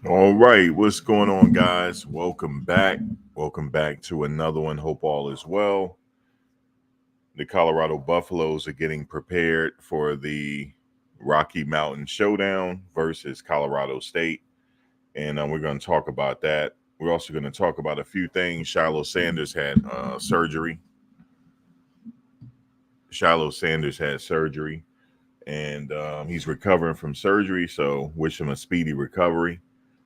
All right, what's going on, guys? Welcome back. Welcome back to another one. Hope all is well. The Colorado Buffaloes are getting prepared for the Rocky Mountain Showdown versus Colorado State. And we're going to talk about that. We're also going to talk about a few things. Shilo Sanders had surgery. Shilo Sanders had surgery, and he's recovering from surgery. So, wish him a speedy recovery.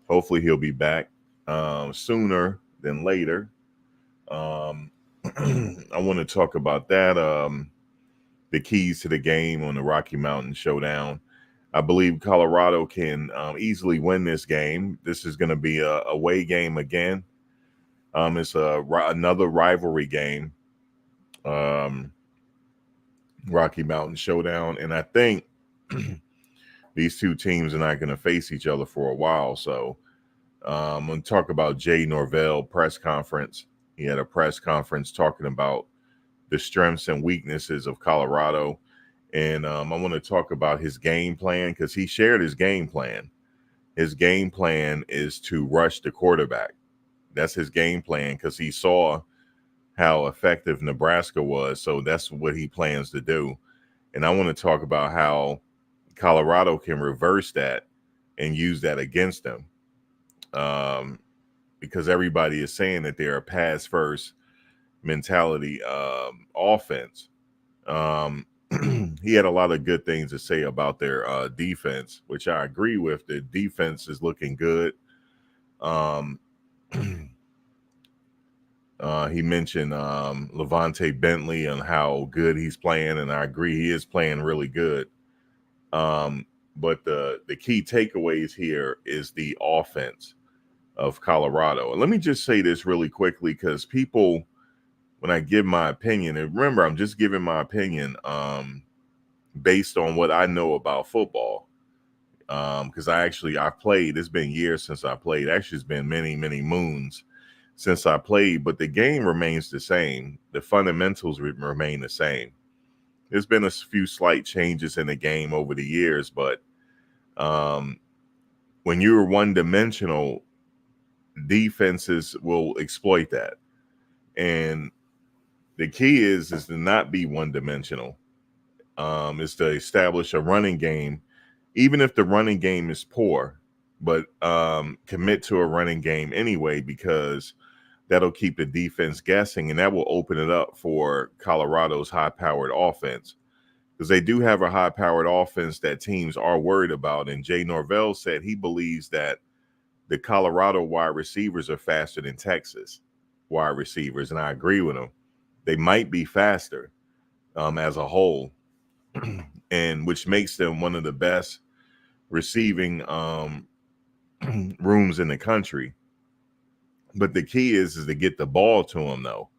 Hopefully, he'll be back sooner than later. Um, I want to talk about that. The keys to the game on the Rocky Mountain Showdown. I believe Colorado can easily win this game. This is going to be a away game again. It's another rivalry game, um, Rocky Mountain Showdown, and I think these two teams are not going to face each other for a while. So I'm going to talk about Jay Norvell press conference. He had a press conference talking about the strengths and weaknesses of Colorado. And I want to talk about his game plan because he shared his game plan. His game plan is to rush the quarterback. That's his game plan because he saw how effective Nebraska was. So that's what he plans to do. And I want to talk about how Colorado can reverse that and use that against them. Um, because everybody is saying that they're a pass first mentality offense. Um, he had a lot of good things to say about their defense, which I agree with. The defense is looking good. Um, he mentioned Levante Bentley and how good he's playing, and I agree he is playing really good. But the key takeaways here is the offense of Colorado. And let me just say this really quickly because people, when I give my opinion, and remember, I'm just giving my opinion based on what I know about football. Because I've played. It's been years since I played. Actually, it's been many moons since I played. But the game remains the same. The fundamentals remain the same. There's been a few slight changes in the game over the years, but um, when you're one dimensional, defenses will exploit that. And the key is to not be one dimensional. Is to establish a running game, even if the running game is poor, but commit to a running game anyway, because that'll keep the defense guessing and that will open it up for Colorado's high-powered offense. Because they do have a high-powered offense that teams are worried about. And Jay Norvell said he believes that the Colorado wide receivers are faster than Texas wide receivers, and I agree with him. They might be faster as a whole, and which makes them one of the best receiving rooms in the country. But the key is to get the ball to them, though.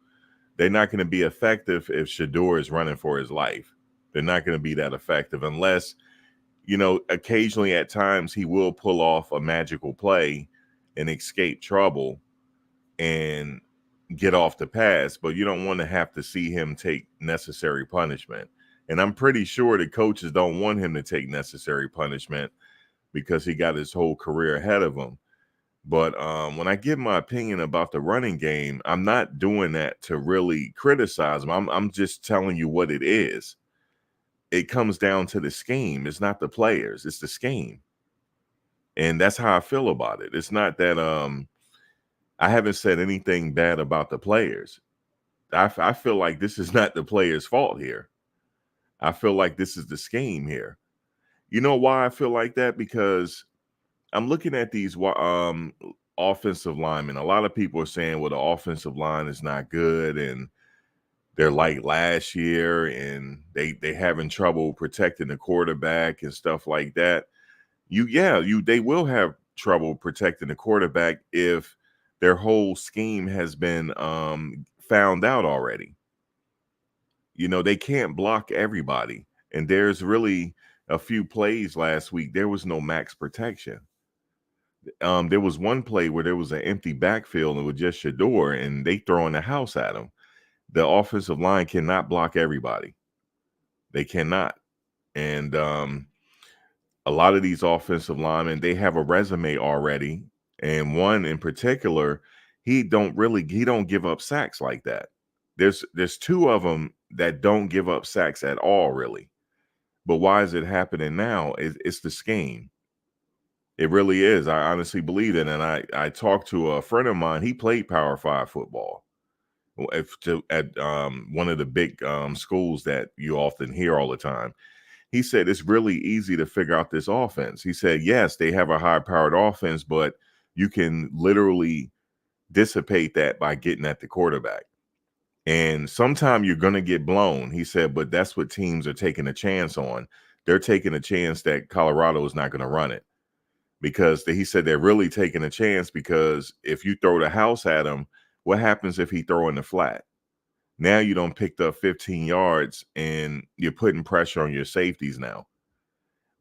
They're not going to be effective if Shador is running for his life. They're not going to be that effective unless, occasionally at times he will pull off a magical play and escape trouble and get off the pass. But you don't want to have to see him take necessary punishment. And I'm pretty sure the coaches don't want him to take necessary punishment because he got his whole career ahead of him. But when I give my opinion about the running game, I'm not doing that to really criticize him. I'm just telling you what it is. It comes down to the scheme. It's not the players. It's the scheme. And that's how I feel about it. It's not that I haven't said anything bad about the players. I feel like this is not the players' fault here. I feel like this is the scheme here. You know why I feel like that? Because I'm looking at these offensive linemen. A lot of people are saying, well, the offensive line is not good and they're like last year and they having trouble protecting the quarterback and stuff like that. They will have trouble protecting the quarterback if their whole scheme has been found out already. They can't block everybody. And there's really a few plays last week. There was no max protection. There was one play where there was an empty backfield and it was just Shador and they throwing the house at him. The offensive line cannot block everybody. They cannot. And A lot of these offensive linemen, they have a resume already, and one in particular, he don't give up sacks like that. There's two of them that don't give up sacks at all, really. But why is it happening now? It's the scheme. It really is. I honestly believe it. And I talked to a friend of mine. He played Power Five football at one of the big schools that you often hear all the time. He said it's really easy to figure out this offense. He said, yes, they have a high-powered offense, but you can literally dissipate that by getting at the quarterback. And sometime you're going to get blown. He said, but that's what teams are taking a chance on. They're taking a chance that Colorado is not going to run it. Because he said they're really taking a chance because if you throw the house at him, what happens if he throw in the flat? Now you don't picked up 15 yards and you're putting pressure on your safeties now.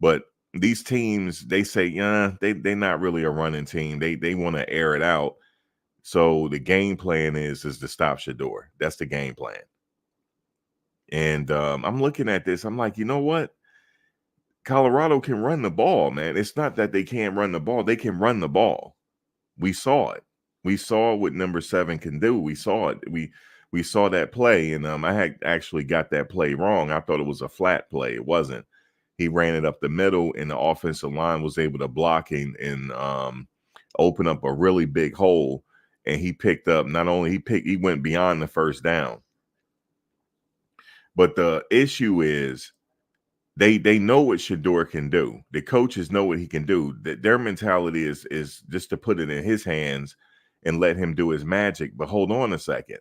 But these teams, they say, yeah, they're not really a running team. They want to air it out. So the game plan is to stop Shador. That's the game plan. And I'm looking at this. I'm like, you know what? Colorado can run the ball, man. It's not that they can't run the ball. They can run the ball. We saw it. We saw what number 7 can do. We saw it. We saw that play, and I had actually got that play wrong. I thought it was a flat play. It wasn't. He ran it up the middle, and the offensive line was able to block and open up a really big hole. And he picked up. Not only he went beyond the first down. But the issue is they know what Shador can do. The coaches know what he can do. Their mentality is just to put it in his hands and let him do his magic. But hold on a second.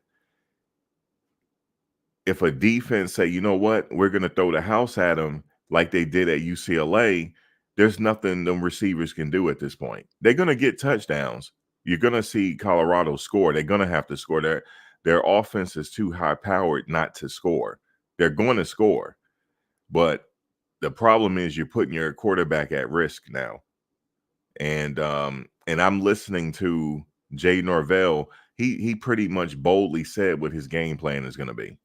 If a defense say, you know what, we're going to throw the house at him like they did at UCLA, there's nothing them receivers can do at this point. They're going to get touchdowns. You're going to see Colorado score. They're going to have to score. Their offense is too high powered not to score. They're going to score. But the problem is you're putting your quarterback at risk now. And I'm listening to Jay Norvell. He pretty much boldly said what his game plan is going to be.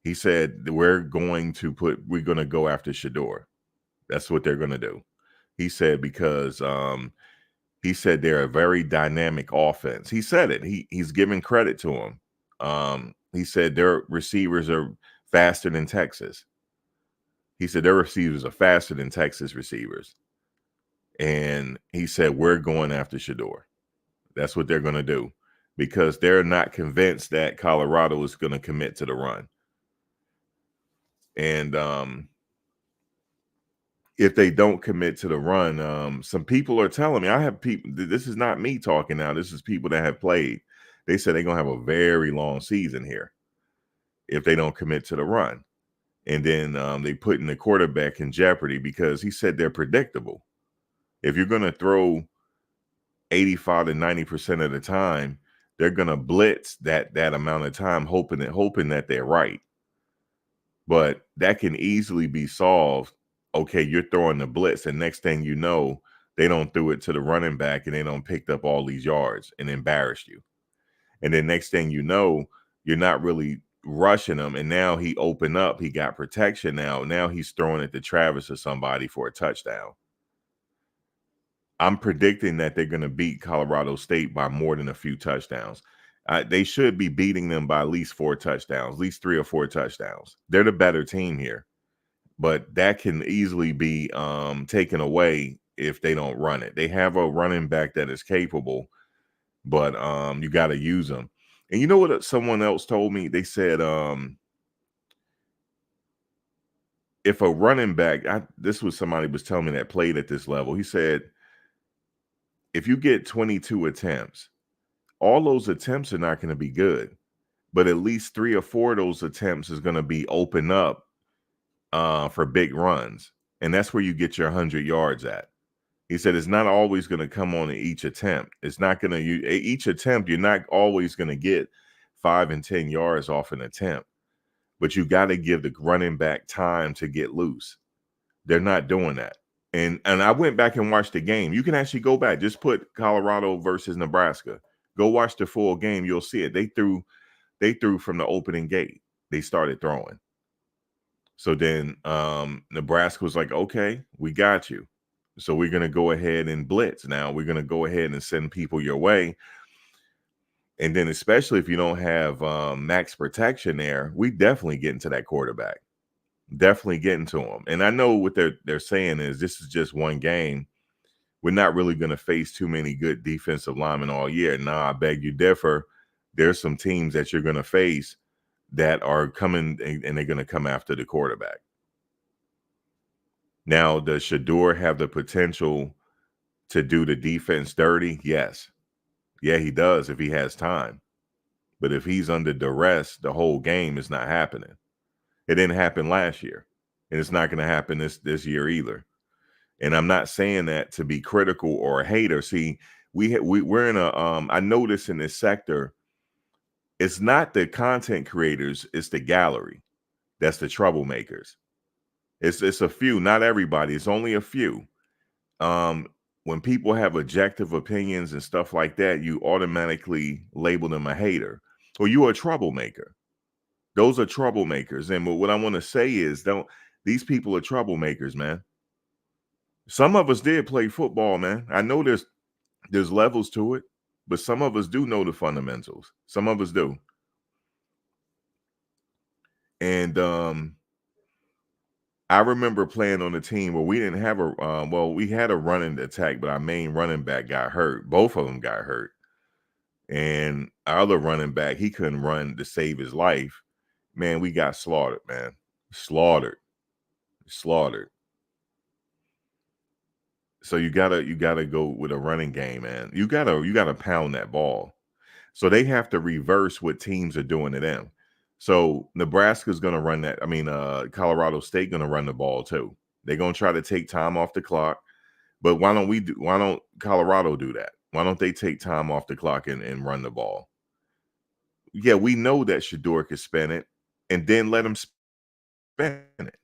He said we're going to go after Shador. That's what they're going to do. He said because he said they're a very dynamic offense. He said it. He's giving credit to him. He said their receivers are faster than Texas. He said their receivers are faster than Texas receivers. And he said, we're going after Shador. That's what they're going to do because they're not convinced that Colorado is going to commit to the run. And if they don't commit to the run, some people are telling me, I have people, this is not me talking now. This is people that have played. They said they're going to have a very long season here if they don't commit to the run. And then they putting the quarterback in jeopardy because he said they're predictable. If you're going to throw 85 to 90% of the time, they're going to blitz that amount of time, hoping that they're right. But that can easily be solved. Okay, you're throwing the blitz, and next thing you know, they don't throw it to the running back, and they don't pick up all these yards and embarrass you. And then next thing you know, you're not really rushing him, and now he opened up. He got protection now. Now he's throwing it to Travis or somebody for a touchdown. I'm predicting that they're going to beat Colorado State by more than a few touchdowns. They should be beating them by at least 4 touchdowns, at least 3 or 4 touchdowns. They're the better team here, but that can easily be taken away if they don't run it. They have a running back that is capable, but you got to use them. And you know what someone else told me? They said if a running back, this was somebody was telling me that played at this level. He said, if you get 22 attempts, all those attempts are not going to be good, but at least 3 or 4 of those attempts is going to be open up for big runs. And that's where you get your 100 yards at. He said it's not always going to come on each attempt. It's not going to, each attempt, you're not always going to get 5 and 10 yards off an attempt, but you got to give the running back time to get loose. They're not doing that. And I went back and watched the game. You can actually go back. Just put Colorado versus Nebraska. Go watch the full game. You'll see it. They threw from the opening gate. They started throwing. So then Nebraska was like, okay, we got you. So we're going to go ahead and blitz. Now we're going to go ahead and send people your way. And then especially if you don't have max protection there, we definitely get into that quarterback. Definitely getting to him. And I know what they're saying is this is just one game. We're not really going to face too many good defensive linemen all year. Nah, I beg you differ. There's some teams that you're going to face that are coming and they're going to come after the quarterback. Now, does Shador have the potential to do the defense dirty? Yes. Yeah, he does if he has time. But if he's under duress, the whole game is not happening. It didn't happen last year, and it's not going to happen this year either. And I'm not saying that to be critical or a hater. See, we're in a I notice in this sector, it's not the content creators, it's the gallery. That's the troublemakers. It's a few, not everybody. It's only a few. When people have objective opinions and stuff like that, you automatically label them a hater or you're a troublemaker. Those are troublemakers. And what I want to say is, these people are troublemakers, man. Some of us did play football, man. I know there's levels to it, but some of us do know the fundamentals. Some of us do. And I remember playing on a team where we didn't have we had a running attack, but our main running back got hurt. Both of them got hurt. And our other running back, he couldn't run to save his life. Man, we got slaughtered, man. Slaughtered. So you gotta go with a running game, man. You gotta pound that ball. So they have to reverse what teams are doing to them. So Nebraska's gonna run that. I mean, Colorado State gonna run the ball too. They're gonna try to take time off the clock. But why don't Colorado do that? Why don't they take time off the clock and run the ball? Yeah, we know that Shador could spin it, and then let him spin it.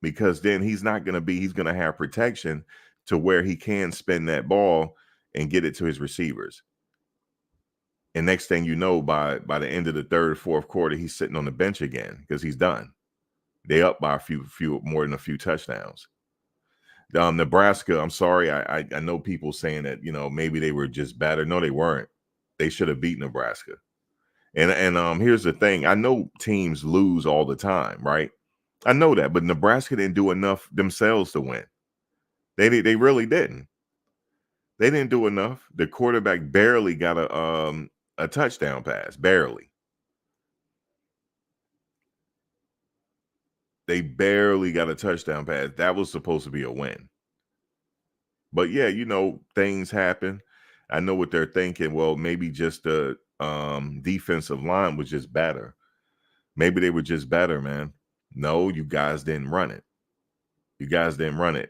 Because then he's going to have protection to where he can spin that ball and get it to his receivers. And next thing you know, by the end of the third, fourth quarter, he's sitting on the bench again because he's done. They up by a few more than a few touchdowns. Nebraska, I'm sorry, I know people saying that, maybe they were just better. No, they weren't. They should have beat Nebraska. And here's the thing. I know teams lose all the time, right? I know that, but Nebraska didn't do enough themselves to win. They really didn't. They didn't do enough. The quarterback barely got a touchdown pass, barely. They barely got a touchdown pass. That was supposed to be a win. But yeah, things happen. I know what they're thinking. Well, maybe just the defensive line was just better. Maybe they were just better, man. No, you guys didn't run it.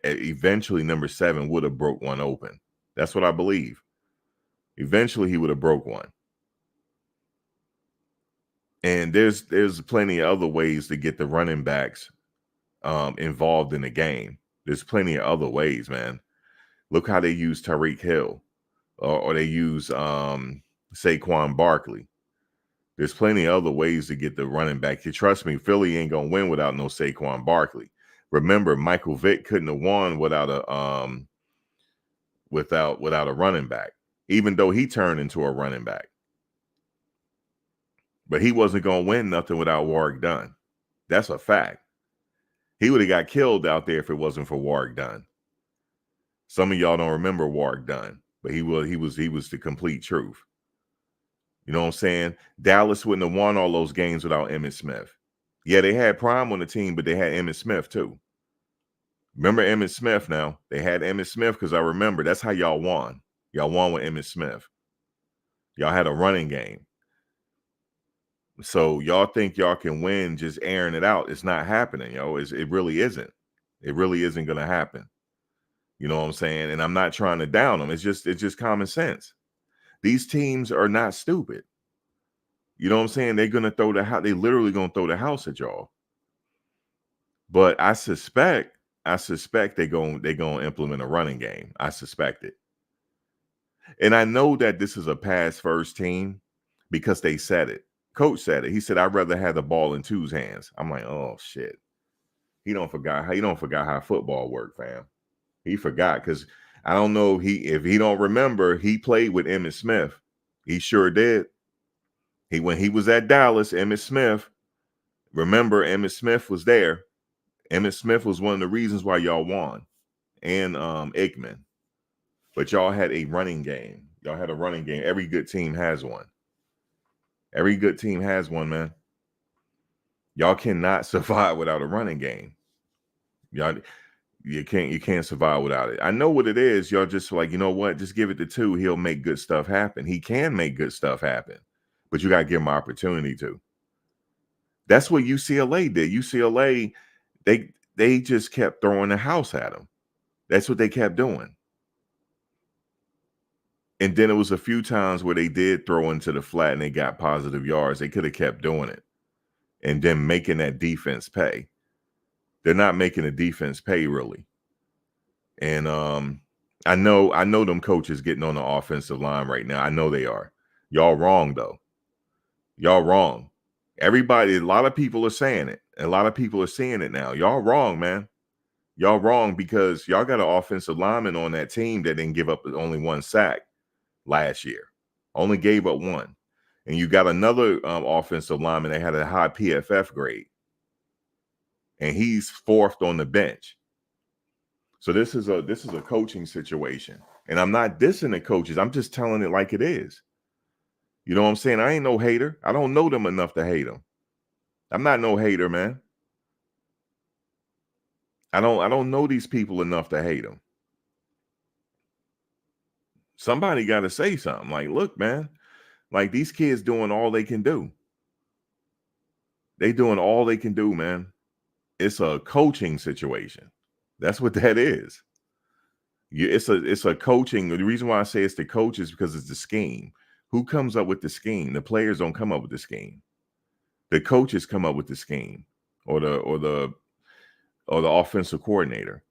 Eventually, number 7 would have broke one open. That's what I believe. Eventually, he would have broke one. And there's plenty of other ways to get the running backs involved in the game. There's plenty of other ways, man. Look how they use Tyreek Hill, or they use Saquon Barkley. There's plenty of other ways to get the running back. You trust me, Philly ain't gonna win without no Saquon Barkley. Remember, Michael Vick couldn't have won without a running back, even though he turned into a running back. But he wasn't gonna win nothing without Warrick Dunn. That's a fact. He would have got killed out there if it wasn't for Warrick Dunn. Some of y'all don't remember Warrick Dunn, but he was the complete truth. You know what I'm saying? Dallas wouldn't have won all those games without Emmitt Smith. Yeah, they had Prime on the team, but they had Emmitt Smith too. Remember Emmitt Smith now? They had Emmitt Smith because I remember that's how y'all won. Y'all won with Emmitt Smith. Y'all had a running game. So y'all think y'all can win just airing it out. It's not happening, it really isn't. It really isn't going to happen. You know what I'm saying? And I'm not trying to down them. It's just common sense. These teams are not stupid. You know what I'm saying? They're going to throw the house. They literally going to throw the house at y'all. But I suspect they're going to implement a running game. I suspect it. And I know that this is a pass first team because they said it. Coach said it. He said, I'd rather have the ball in Tu's hands. I'm like, oh, shit. He don't forgot how football worked, fam. He forgot because I don't know if he don't remember, he played with Emmitt Smith. He sure did. When he was at Dallas, Emmitt Smith, remember Emmitt Smith was there. Emmitt Smith was one of the reasons why y'all won. And Aikman. But y'all had a running game. Y'all had a running game. Every good team has one. Every good team has one, man. Y'all cannot survive without a running game. You can't survive without it. I know what it is. Y'all just like, you know what? Just give it to two. He'll make good stuff happen. He can make good stuff happen, but you got to give him opportunity to. That's what UCLA did. UCLA, they just kept throwing the house at him. That's what they kept doing. And then it was a few times where they did throw into the flat and they got positive yards. They could have kept doing it and then making that defense pay. They're not making the defense pay really. And I know them coaches getting on the offensive line right now. I know they are. Y'all wrong though. Y'all wrong. Everybody, a lot of people are saying it. A lot of people are seeing it now. Y'all wrong, man. Y'all wrong because y'all got an offensive lineman on that team that didn't give up only one sack last year. Only gave up one. And you got another offensive lineman that had a high PFF grade. And he's fourth on the bench. So this is a coaching situation. And I'm not dissing the coaches. I'm just telling it like it is. You know what I'm saying? I ain't no hater. I don't know them enough to hate them. I'm not no hater, man. I don't know these people enough to hate them. Somebody got to say something. Like, look, man, like these kids doing all they can do. They doing all they can do, man. It's a coaching situation. That's what that is. It's a coaching. The reason why I say it's the coach is because it's the scheme. Who comes up with the scheme? The players don't come up with the scheme. The coaches come up with the scheme, or the offensive coordinator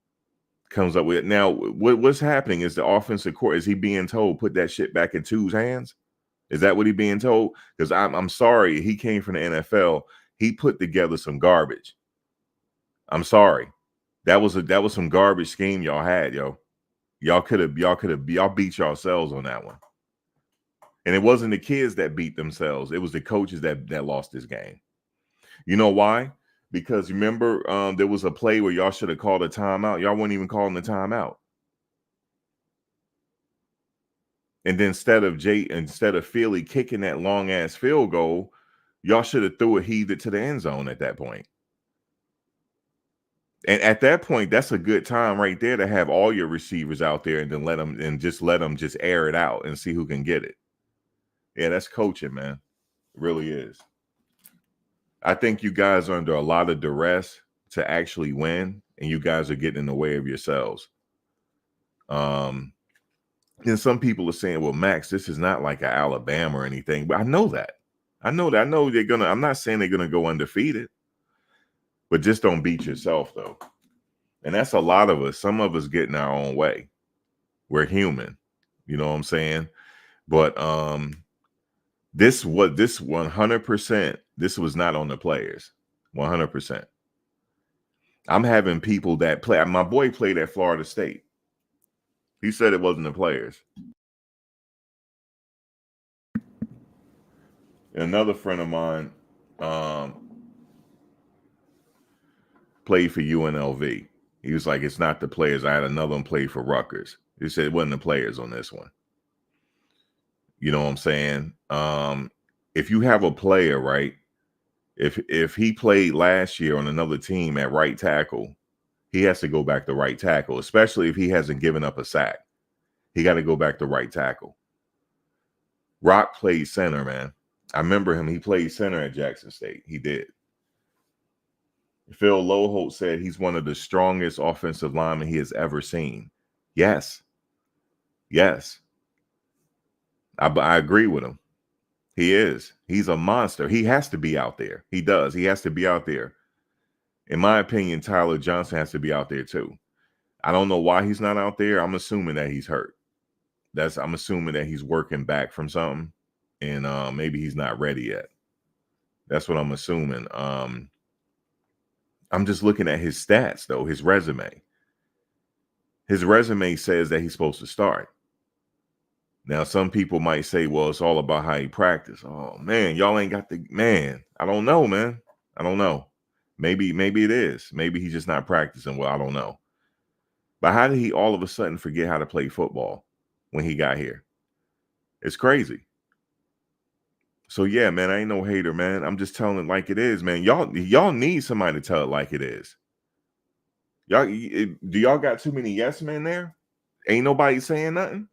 comes up with it. Now, what's happening is the offensive coordinator, is he being told put that shit back in Tu's hands? Is that what he's being told? Because I'm sorry, he came from the NFL. He put together some garbage. I'm sorry. That was some garbage scheme y'all had, yo. Y'all beat yourselves on that one. And it wasn't the kids that beat themselves. It was the coaches that lost this game. You know why? Because remember, there was a play where y'all should have called a timeout. Y'all weren't even calling the timeout. And then instead of Philly kicking that long ass field goal, y'all should have heaved it to the end zone at that point. And at that point, that's a good time right there to have all your receivers out there and then let them just air it out and see who can get it. Yeah, that's coaching, man. It really is. I think you guys are under a lot of duress to actually win, and you guys are getting in the way of yourselves. And some people are saying, well, Max, this is not like an Alabama or anything. But I know that. I know they're gonna. I'm not saying they're gonna go undefeated, but just don't beat yourself though. And that's a lot of us. Some of us get in our own way. We're human. You know what I'm saying? But this 100%. This was not on the players. 100%. I'm having people that play. My boy played at Florida State. He said it wasn't the players. Another friend of mine played for UNLV. He was like, it's not the players. I had another one play for Rutgers. He said it wasn't the players on this one. You know what I'm saying? If you have a player, right? If he played last year on another team at right tackle, he has to go back to right tackle, especially if he hasn't given up a sack. He got to go back to right tackle. Rock played center, man. I remember him. He played center at Jackson State. He did. Phil Loholt said he's one of the strongest offensive linemen he has ever seen. Yes. Yes. I agree with him. He is. He's a monster. He has to be out there. He does. He has to be out there. In my opinion, Tyler Johnson has to be out there too. I don't know why he's not out there. I'm assuming that he's hurt. I'm assuming that he's working back from something, and maybe he's not ready yet. That's what I'm assuming. I'm just looking at his stats, though, his resume. His resume says that he's supposed to start. Now, some people might say, well, it's all about how he practice. Oh, man, y'all ain't got the man. I don't know, man. I don't know. Maybe it is. Maybe he's just not practicing well. I don't know. But how did he all of a sudden forget how to play football when he got here? It's crazy. So, yeah, man, I ain't no hater, man. I'm just telling it like it is, man. Y'all need somebody to tell it like it is. Do y'all got too many yes men there? Ain't nobody saying nothing?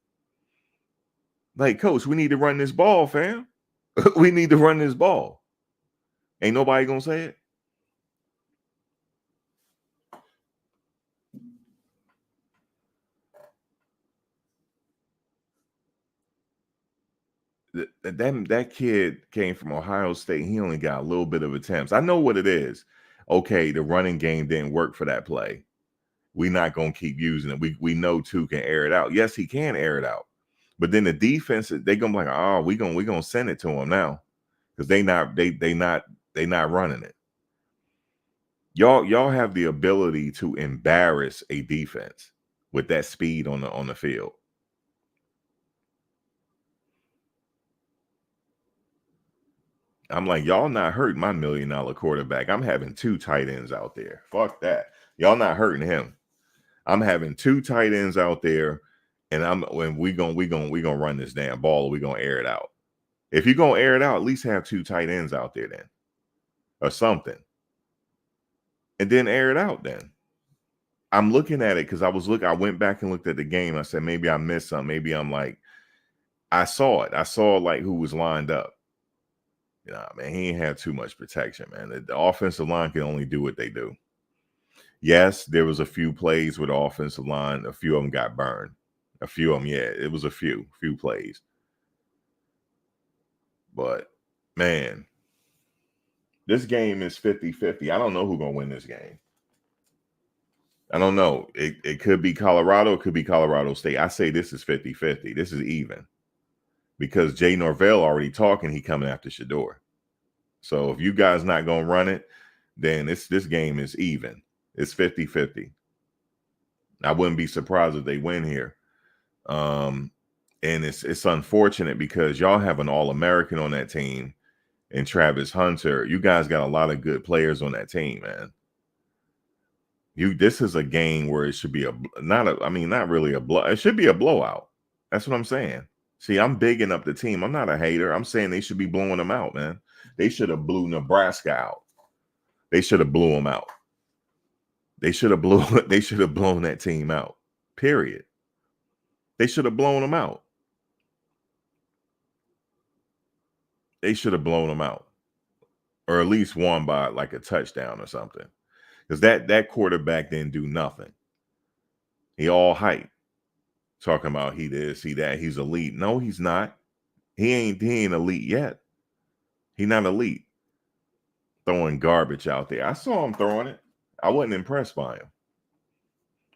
Like, coach, we need to run this ball, fam. We need to run this ball. Ain't nobody gonna say it. That kid came from Ohio State. He only got a little bit of attempts. I know what it is. Okay, the running game didn't work for that play. We're not gonna keep using it. We know two can air it out. Yes, he can air it out. But then the defense, they gonna be like, oh, we gonna send it to him now. Because they not running it. Y'all have the ability to embarrass a defense with that speed on the field. I'm like, y'all not hurting my $1 million quarterback. I'm having 2 tight ends out there. Fuck that. Y'all not hurting him. I'm having 2 tight ends out there, and we gonna run this damn ball, or we gonna air it out. If you're gonna air it out, at least have 2 tight ends out there then, or something, and then air it out then. I'm looking at it because I went back and looked at the game. I said, maybe I missed something. Maybe I'm like, I saw it. I saw like who was lined up. Man, he ain't had too much protection, man. The offensive line can only do what they do. Yes, there was a few plays with the offensive line. A few of them got burned. A few of them, yeah, it was a few plays. But, man, this game is 50-50. I don't know who's going to win this game. I don't know. It could be Colorado. It could be Colorado State. I say this is 50-50. This is even. Because Jay Norvell already talking, he coming after Shador. So if you guys not going to run it, then this game is even. It's 50-50. I wouldn't be surprised if they win here. And it's unfortunate because y'all have an All-American on that team and Travis Hunter. You guys got a lot of good players on that team, man. This is a game where it should be not really a blow. It should be a blowout. That's what I'm saying. See, I'm bigging up the team. I'm not a hater. I'm saying they should be blowing them out, man. They should have blew Nebraska out. They should have blew them out. They should have blown that team out. Period. They should have blown them out. They should have blown them out. Or at least won by like a touchdown or something. Because that quarterback didn't do nothing. He all hype. Talking about he this, he that, he's elite. No, he's not. He ain't elite yet. He not elite. Throwing garbage out there. I saw him throwing it. I wasn't impressed by him.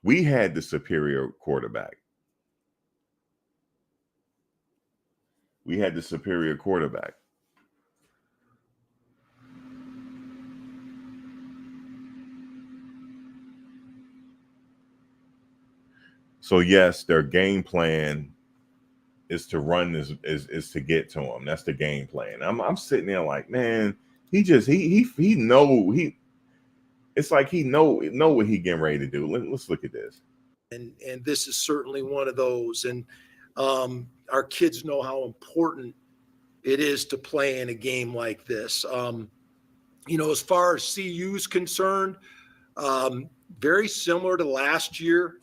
We had the superior quarterback. We had the superior quarterback. So yes, their game plan is to run this is to get to him. That's the game plan. I'm sitting there like, man, it's like he know what he getting ready to do. Let's look at this. And this is certainly one of those. And our kids know how important it is to play in a game like this. As far as CU is concerned, very similar to last year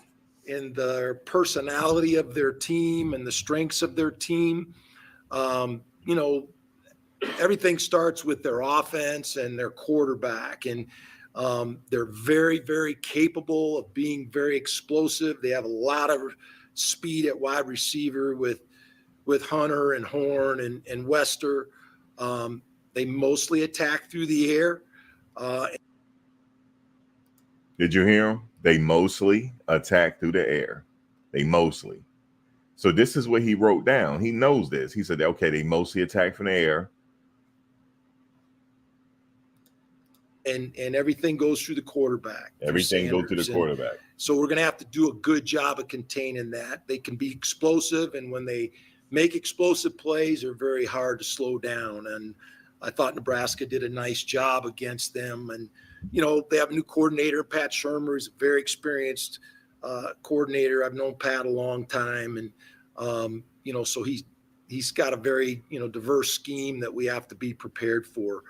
in the personality of their team and the strengths of their team. Everything starts with their offense and their quarterback. And they're very, very capable of being very explosive. They have a lot of speed at wide receiver with Hunter and Horn and Wester. They mostly attack through the air. Did you hear him? They mostly attack through the air. They mostly. So this is what he wrote down. He knows this. He said, okay, they mostly attack from the air. and everything goes through the quarterback. Everything goes to the quarterback. So we're going to have to do a good job of containing that. They can be explosive, and when they make explosive plays, they're very hard to slow down. And I thought Nebraska did a nice job against them. And, you know, they have a new coordinator, Pat Shermer, who's a very experienced coordinator. I've known Pat a long time. And, you know, so he's got a very, you know, diverse scheme that we have to be prepared for.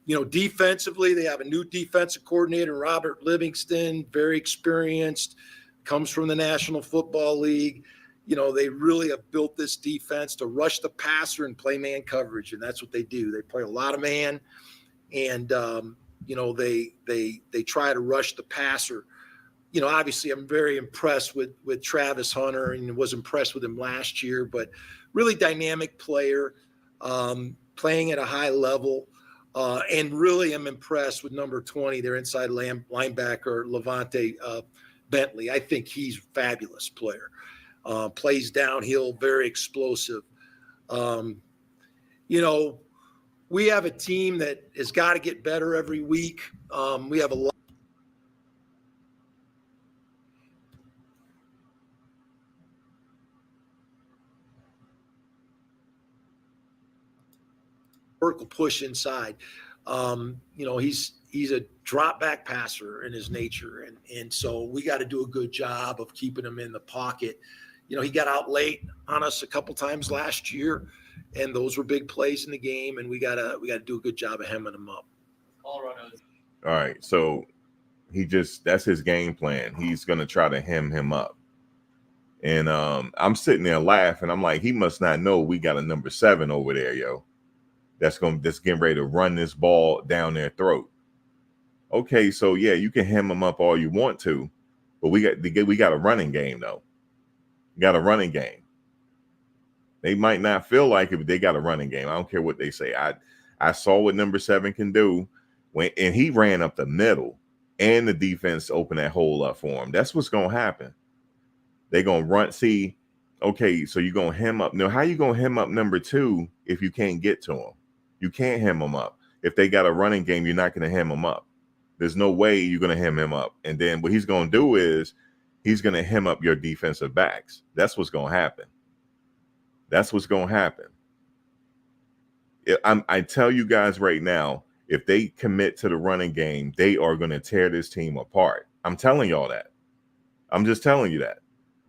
You know, defensively, they have a new defensive coordinator, Robert Livingston, very experienced, comes from the National Football League. You know, they really have built this defense to rush the passer and play man coverage, and that's what they do. They play a lot of man, and you know, they try to rush the passer. You know, obviously, I'm very impressed with Travis Hunter, and was impressed with him last year. But really dynamic player, playing at a high level. And really am impressed with number 20, their inside linebacker, Levante Bentley. I think he's a fabulous player. Plays downhill, very explosive. You know, we have a team that has got to get better every week. We have a lot. Vertical push inside. You know, he's a drop back passer in his nature. And so we got to do a good job of keeping him in the pocket. You know, he got out late on us a couple times last year, and those were big plays in the game. And we gotta do a good job of hemming him up. All right. So that's his game plan. He's going to try to hem him up. And I'm sitting there laughing. I'm like, he must not know we got a number 7 over there, yo. That's getting ready to run this ball down their throat. Okay, so yeah, you can hem them up all you want to, but we got a running game though. We got a running game. They might not feel like it, but they got a running game. I don't care what they say. I saw what number 7 can do and he ran up the middle, and the defense opened that hole up for him. That's what's gonna happen. They're gonna run. See, okay, so you're gonna hem up. Now, how you gonna hem up number 2 if you can't get to him? You can't hem them up. If they got a running game, you're not going to hem them up. There's no way you're going to hem him up. And then what he's going to do is he's going to hem up your defensive backs. That's what's going to happen. That's what's going to happen. I tell you guys right now, if they commit to the running game, they are going to tear this team apart. I'm telling y'all that. I'm just telling you that.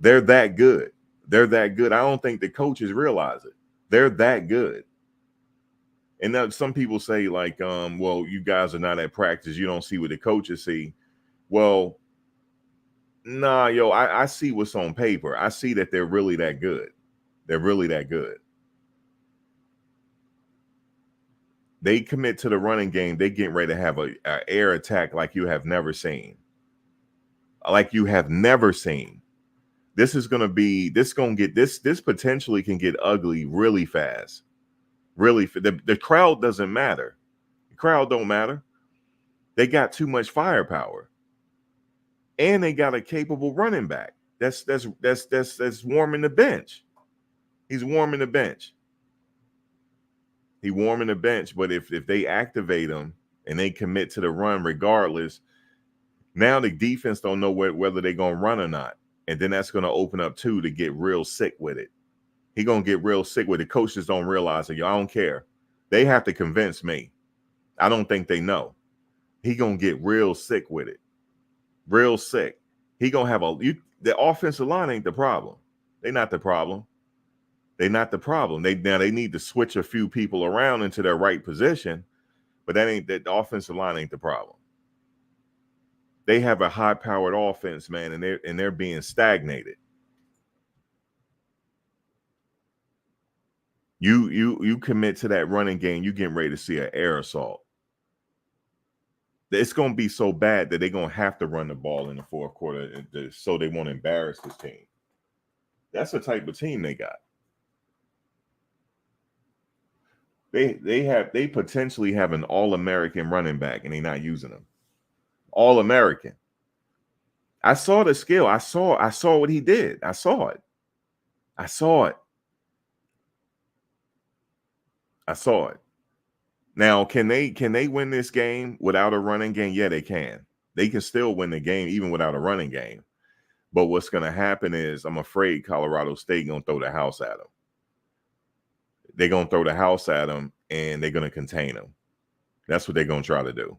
They're that good. They're that good. I don't think the coaches realize it. They're that good. And now some people say like, well, you guys are not at practice. You don't see what the coaches see. Well, nah, yo, I see what's on paper. I see that they're really that good. They're really that good. They commit to the running game. They getting ready to have a air attack like you have never seen. Like you have never seen. This potentially can get ugly really fast. Really, the crowd doesn't matter. The crowd don't matter. They got too much firepower, and they got a capable running back. That's warming the bench. He's warming the bench. He warming the bench. But if they activate him and they commit to the run, regardless, now the defense don't know whether they're gonna run or not, and then that's gonna open up to get real sick with it. He gonna get real sick with it. Coaches don't realize it. Y'all don't care. They have to convince me. I don't think they know. He gonna get real sick with it. Real sick. He gonna have the offensive line ain't the problem. They not the problem. They not the problem. They need to switch a few people around into their right position, but the offensive line ain't the problem. They have a high-powered offense, man, and they're being stagnated. You commit to that running game, you getting ready to see an air assault. It's going to be so bad that they're going to have to run the ball in the fourth quarter so they won't embarrass this team. That's the type of team they got. They potentially have an All-American running back, and they're not using them. All-American. I saw the skill. I saw what he did. I saw it. Now, can they win this game without a running game? Yeah, they can. They can still win the game even without a running game. But what's going to happen is I'm afraid Colorado State going to throw the house at them. They're going to throw the house at them, and they're going to contain them. That's what they're going to try to do.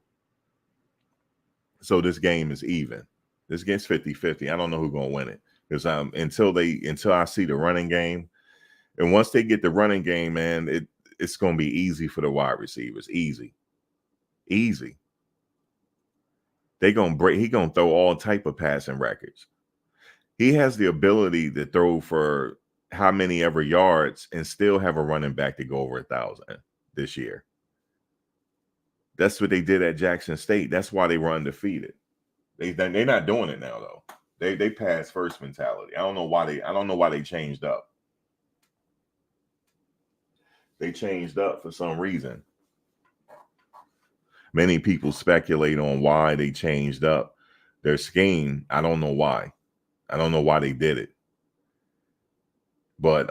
So this game is even. This game's 50-50. I don't know who's going to win it. Because until I see the running game, and once they get the running game, man, it's going to be easy for the wide receivers. Easy. They're going to break. He's going to throw all type of passing records. He has the ability to throw for how many ever yards and still have a running back to go over 1,000 this year. That's what they did at Jackson State. That's why they were undefeated. They're not doing it now though. They pass first mentality. I don't know why they changed up. They changed up for some reason. Many people speculate on why they changed up their scheme. I don't know why. I don't know why they did it. But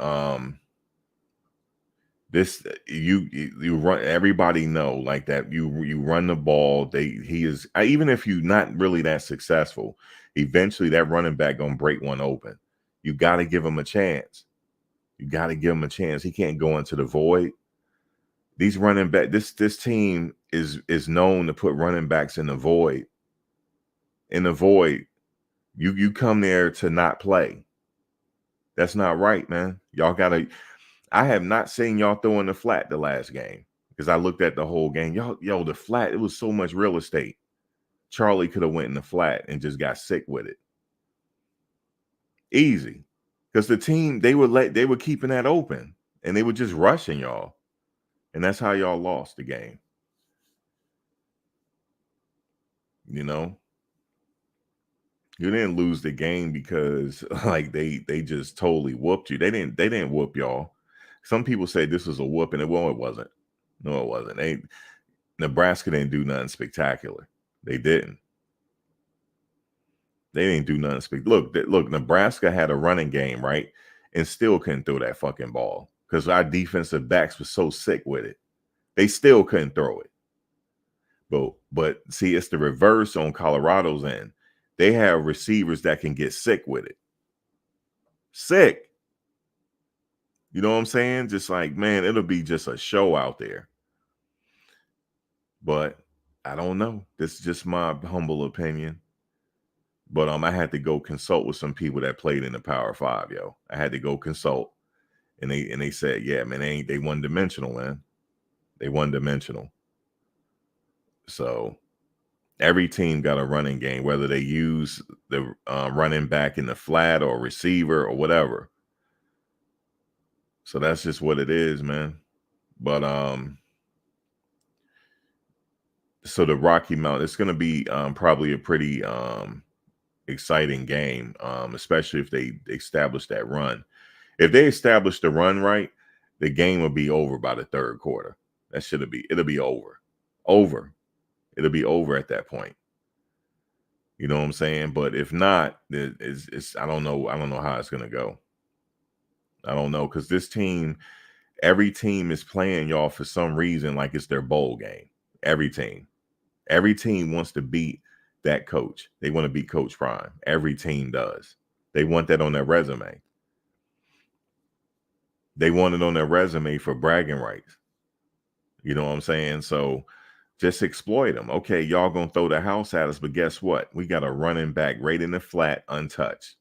this you run, everybody know like that you run the ball. He is, even if you're not really that successful, eventually that running back gonna break one open. You got to give him a chance. You got to give him a chance. He can't go into the void. These running back, this team is known to put running backs in the void. In the void, you come there to not play. That's not right, man. Y'all gotta. I have not seen y'all throwing the flat the last game because I looked at the whole game. Yo, the flat, it was so much real estate. Charlie could have went in the flat and just got sick with it. Easy. Because the team, they were keeping that open and they were just rushing y'all. And that's how y'all lost the game. You know? You didn't lose the game because like they just totally whooped you. They didn't whoop y'all. Some people say this was a whooping. It wasn't. No, it wasn't. Nebraska didn't do nothing spectacular. They didn't. They didn't do nothing Look, Nebraska had a running game, right? And still couldn't throw that fucking ball because our defensive backs were so sick with it. They still couldn't throw it. But see, it's the reverse on Colorado's end. They have receivers that can get sick with it. Sick. You know what I'm saying? Just like, man, it'll be just a show out there. But I don't know. This is just my humble opinion. But I had to go consult with some people that played in the Power 5, yo. I had to go consult. And they said, yeah, man, they one-dimensional, man. They one-dimensional. So every team got a running game, whether they use the running back in the flat or receiver or whatever. So that's just what it is, man. But so the Rocky Mountain, it's going to be probably a pretty exciting game, especially if they establish that run. If they establish the run right, the game will be over by the third quarter. It'll be over. It'll be over at that point. You know what I'm saying? But if not, it's I don't know how it's gonna go. I don't know, because this team, every team is playing y'all for some reason like it's their bowl game. Every team wants to beat that coach. They want to beat Coach Prime. Every team does. They want that on their resume. They want it on their resume for bragging rights. You know what I'm saying? So just exploit them. Okay, y'all gonna throw the house at us, but guess what? We got a running back right in the flat, untouched,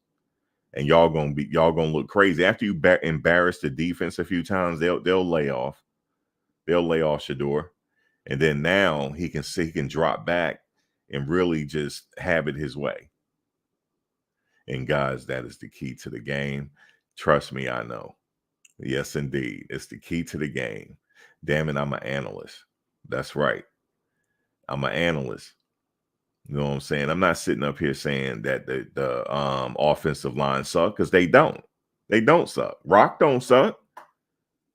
and y'all gonna look crazy after you embarrass the defense a few times. They'll lay off. They'll lay off Shador, and then now he can drop back and really just have it his way. And guys, that is the key to the game. Trust me, I know. Yes, indeed, it's the key to the game. Damn it, I'm an analyst. That's right. I'm an analyst. You know what I'm saying? I'm not sitting up here saying that the offensive line suck, because they don't. They don't suck. Rock don't suck.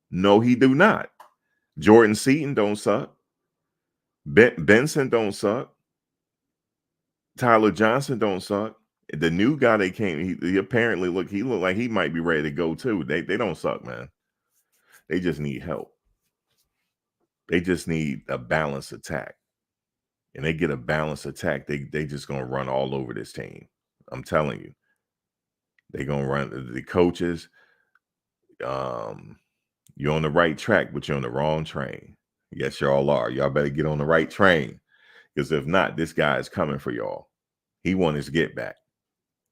No, he do not. Jordan Seaton don't suck. Benson don't suck. Tyler Johnson don't suck. The new guy they came, he apparently looked like he might be ready to go too. They don't suck, man. They just need help. They just need a balanced attack. And they get a balanced attack, they just gonna run all over this team. I'm telling you. They gonna run the coaches. Um, you're on the right track, but you're on the wrong train. Yes, y'all are. Y'all better get on the right train. Because if not, this guy is coming for y'all. He want his get back.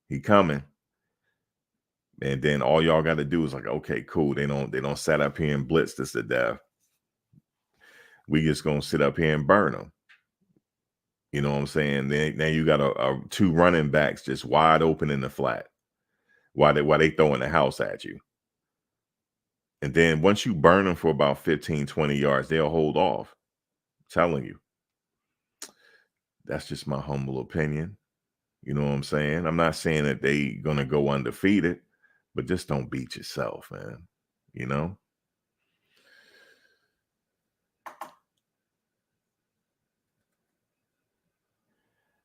He coming. And then all y'all got to do is like, okay, cool. They don't set up here and blitz us to death. We just gonna sit up here and burn them. You know what I'm saying? Then now you got a two running backs just wide open in the flat. Why they throwing the house at you? And then once you burn them for about 15, 20 yards, they'll hold off. I'm telling you. That's just my humble opinion. You know what I'm saying? I'm not saying that they gonna go undefeated, but just don't beat yourself, man. You know?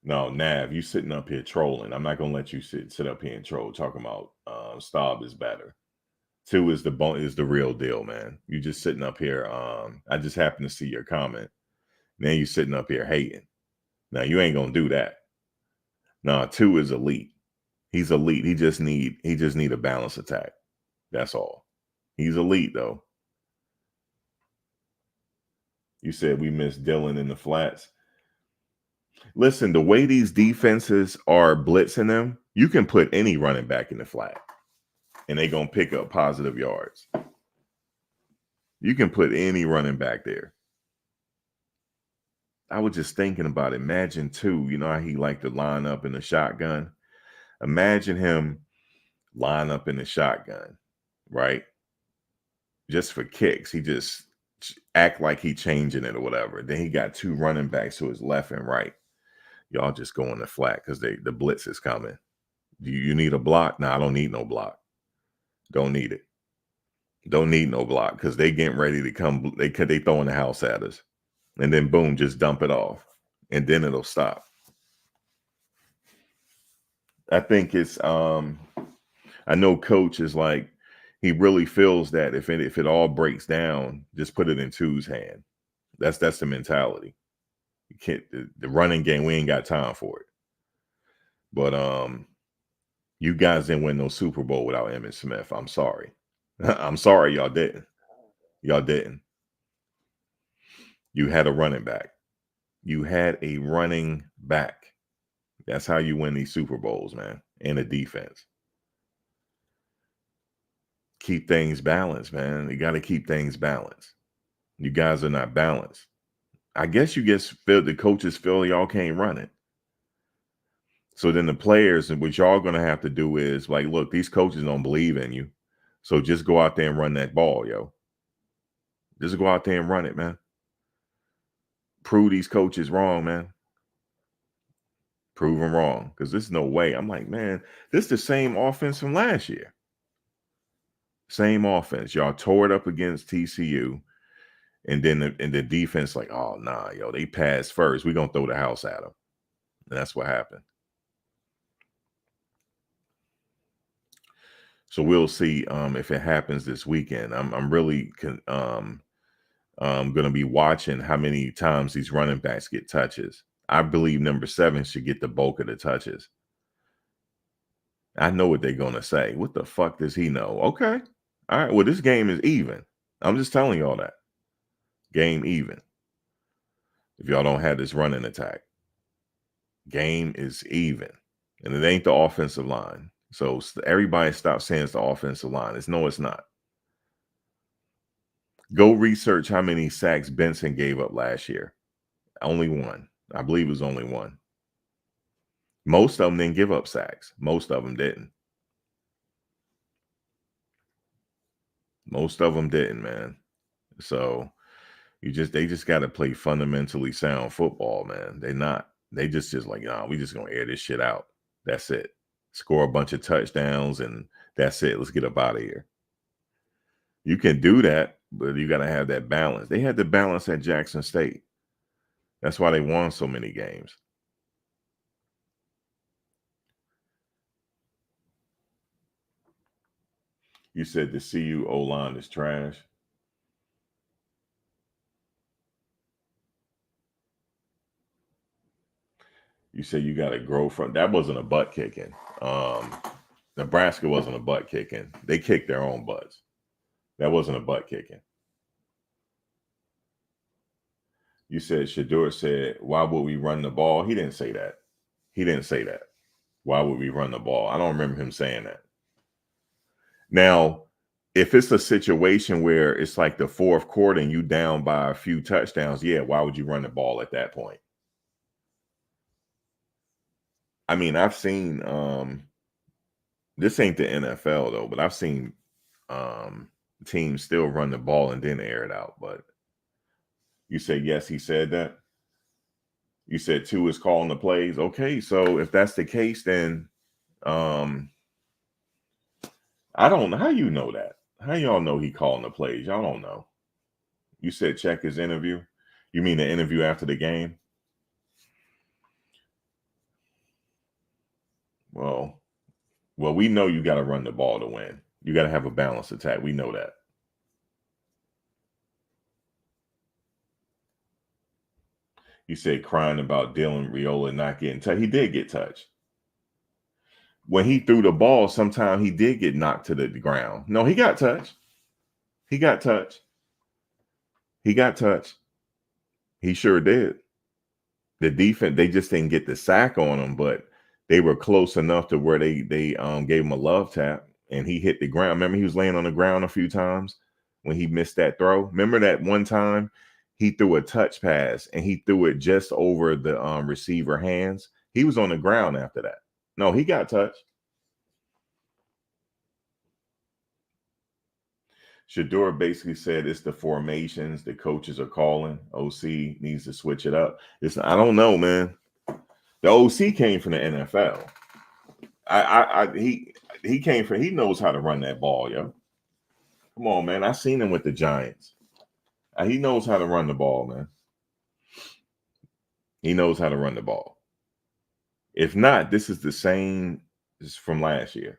No, Nav, you sitting up here trolling. I'm not gonna let you sit up here and troll talking about Staub is better. 2 is the real deal, man. You just sitting up here. I just happened to see your comment. Now you sitting up here hating. Now you ain't gonna do that. Nah, 2 is elite. He's elite. He just need a balanced attack. That's all. He's elite though. You said we missed Dylan in the flats. Listen, the way these defenses are blitzing them, you can put any running back in the flat and they're going to pick up positive yards. You can put any running back there. I was just thinking about it. Imagine, too, you know how he liked to line up in the shotgun? Imagine him line up in the shotgun, right? Just for kicks. He just act like he changing it or whatever. Then he got 2 running backs to his left and right. Y'all just go in the flat because the blitz is coming. Do you need a block? No, I don't need no block. Don't need it. Don't need no block because they getting ready to come. They throwing the house at us, and then boom, just dump it off, and then it'll stop. I think it's. I know Coach is like he really feels that if it all breaks down, just put it in 2's hand. That's the mentality. You can't the running game. We ain't got time for it. But you guys didn't win no Super Bowl without Emmitt Smith. I'm sorry. I'm sorry y'all didn't. Y'all didn't. You had a running back. You had a running back. That's how you win these Super Bowls, man. And a defense. Keep things balanced, man. You got to keep things balanced. You guys are not balanced. I guess you just feel the coaches feel y'all can't run it. So then the players, and what y'all gonna have to do is like, look, these coaches don't believe in you. So just go out there and run that ball, yo. Just go out there and run it, man. Prove these coaches wrong, man. Prove them wrong. Because there's no way. I'm like, man, this is the same offense from last year. Same offense. Y'all tore it up against TCU. And then the defense, like, oh, nah, yo, they passed first. We're going to throw the house at them. And that's what happened. So we'll see if it happens this weekend. I'm really going to be watching how many times these running backs get touches. I believe number 7 should get the bulk of the touches. I know what they're going to say. What the fuck does he know? Okay. All right. Well, this game is even. I'm just telling y'all that. Game even. If y'all don't have this running attack. Game is even. And it ain't the offensive line. So everybody stop saying it's the offensive line. It's not. Go research how many sacks Benson gave up last year. Only 1. I believe it was only 1. Most of them didn't give up sacks. Most of them didn't. Most of them didn't, man. So they just got to play fundamentally sound football, man. They just like, nah, we just gonna air this shit out. That's it. Score a bunch of touchdowns and that's it. Let's get up out of here. You can do that, but you got to have that balance. They had the balance at Jackson State. That's why they won so many games. You said the CU O-line is trash. said you got to grow from. That wasn't a butt kicking. Nebraska wasn't a butt kicking. They kicked their own butts. That wasn't a butt kicking. You said Shador said, "Why would we run the ball?" He didn't say that. He didn't say that. Why would we run the ball? I don't remember him saying that. Now, if it's a situation where it's like the fourth quarter and you down by a few touchdowns, yeah, why would you run the ball at that point? I mean, I've seen this ain't the NFL though, but I've seen teams still run the ball and then air it out. But you said yes, he said that. You said Tua is calling the plays. Okay, so if that's the case, then I don't know how you know that. How y'all know he calling the plays? Y'all don't know. You said check his interview. You mean the interview after the game? Well, we know you got to run the ball to win. You got to have a balanced attack. We know that. You said crying about Dylan Raiola not getting touched. He did get touched. When he threw the ball, sometimes he did get knocked to the ground. No, he got touched. He got touched. He got touched. He sure did. The defense, they just didn't get the sack on him, but they were close enough to where they gave him a love tap and he hit the ground. Remember, he was laying on the ground a few times when he missed that throw. Remember that one time he threw a touch pass and he threw it just over the receiver hands. He was on the ground after that. No, he got touched. Shador basically said it's the formations the coaches are calling. OC needs to switch it up. I don't know, man. The OC came from the NFL. He came from. He knows how to run that ball, yo. Come on, man. I seen him with the Giants. He knows how to run the ball, man. He knows how to run the ball. If not, this is the same as from last year.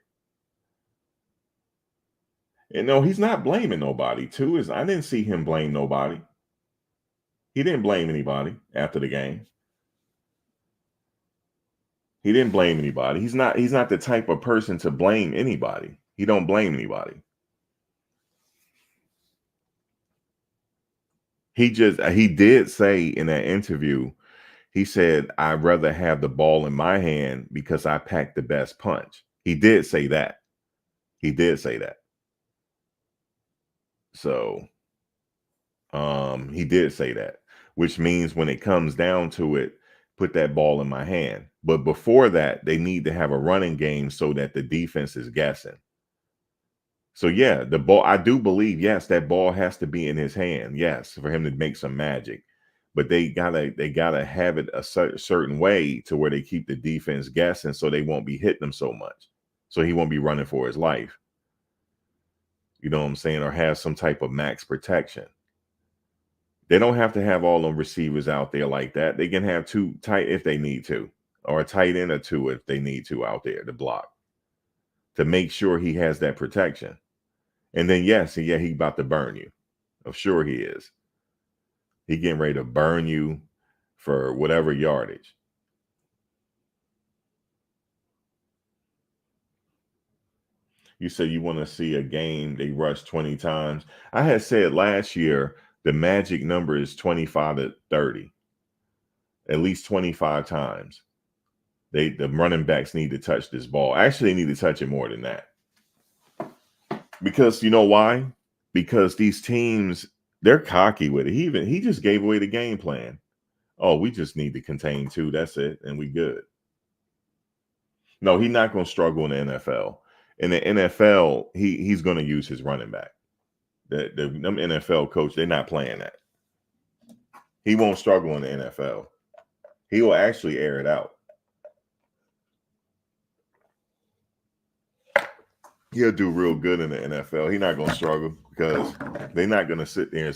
And no, he's not blaming nobody. Too is I didn't see him blame nobody. He didn't blame anybody after the game. He didn't blame anybody. He's not the type of person to blame anybody. He don't blame anybody. He did say in that interview, he said, I'd rather have the ball in my hand because I packed the best punch. He did say that. He did say that. So he did say that, which means when it comes down to it, put that ball in my hand. But before that, they need to have a running game so that the defense is guessing. So yeah, the ball, I do believe, yes, that ball has to be in his hand. Yes, for him to make some magic. But they gotta have it a certain way to where they keep the defense guessing so they won't be hitting him so much. So he won't be running for his life. You know what I'm saying? Or have some type of max protection. They don't have to have all them receivers out there like that. They can have two tight if they need to, or a tight end or two if they need to out there to block, to make sure he has that protection. And then yes, he about to burn you. I'm sure he is. He getting ready to burn you for whatever yardage. You said you want to see a game they rush 20 times. I had said last year the magic number is 25 to 30. At least 25 times. The running backs need to touch this ball. Actually, they need to touch it more than that. Because you know why? Because these teams, they're cocky with it. He just gave away the game plan. Oh, we just need to contain two. That's it. And we good. No, he's not going to struggle in the NFL. In the NFL, he's going to use his running back. Them NFL coach, they're not playing that. He won't struggle in the NFL. He will actually air it out. He'll do real good in the NFL. He's not going to struggle because they're not going to sit there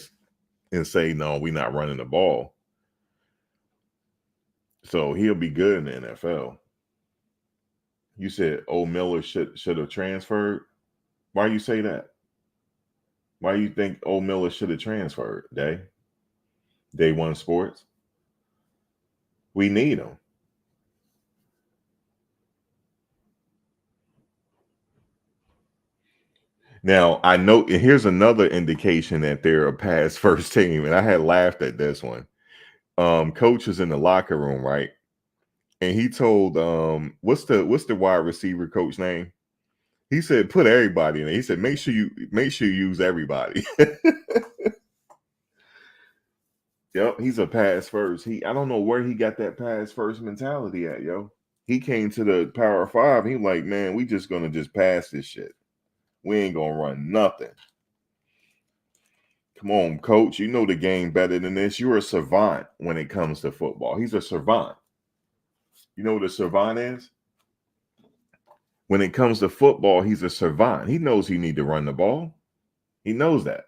and say, no, we're not running the ball. So he'll be good in the NFL. You said Miller should have transferred. Why you say that? Why you think Miller should have transferred, Day One Sports? We need him. Now I know, and here's another indication that they're a pass first team, and I had laughed at this one. Coach was in the locker room, right? And he told what's the wide receiver coach name? He said, put everybody in it. He said, make sure you use everybody. Yep, he's a pass first. I don't know where he got that pass first mentality at, yo. He came to the Power Five. He like, man, we just gonna just pass this shit. We ain't gonna run nothing. Come on, coach. You know the game better than this. You're a savant when it comes to football. He's a savant. You know what a savant is? When it comes to football, he's a savant. He knows you need to run the ball. He knows that.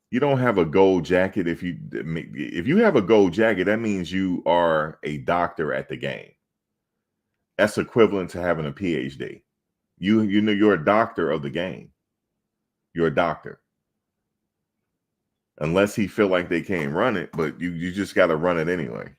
You don't have a gold jacket. If you have a gold jacket, that means you are a doctor at the game. That's equivalent to having a PhD. You know you're a doctor of the game. You're a doctor. Unless he feel like they can't run it, but you just got to run it anyway.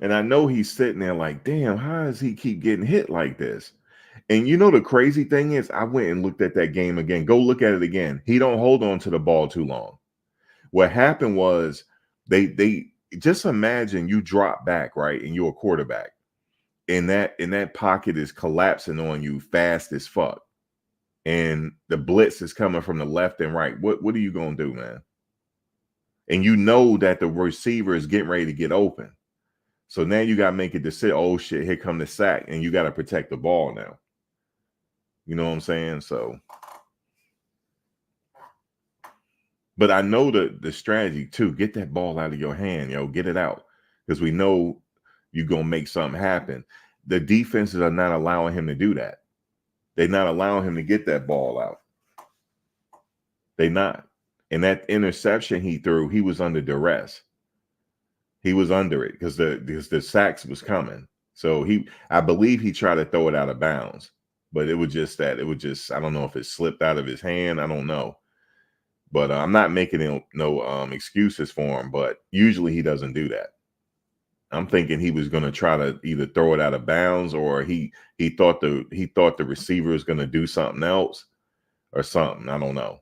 And I know he's sitting there like, damn, how does he keep getting hit like this? And you know the crazy thing is, I went and looked at that game again. Go look at it again. He don't hold on to the ball too long. What happened was they just imagine you drop back, right? And you're a quarterback. And that pocket is collapsing on you fast as fuck. And the blitz is coming from the left and right. What are you gonna do, man? And you know that the receiver is getting ready to get open. So now you got to make a decision. Oh, shit, here come the sack. And you got to protect the ball now. You know what I'm saying? So, but I know the strategy, too. Get that ball out of your hand, yo. Get it out. Because we know you're going to make something happen. The defenses are not allowing him to do that. They're not allowing him to get that ball out. They're not. And that interception he threw, he was under duress. He was under it because the sacks was coming. So I believe he tried to throw it out of bounds, but it was just I don't know if it slipped out of his hand. I don't know, but I'm not making no excuses for him. But usually he doesn't do that. I'm thinking he was going to try to either throw it out of bounds or he thought the receiver was going to do something else or something. I don't know,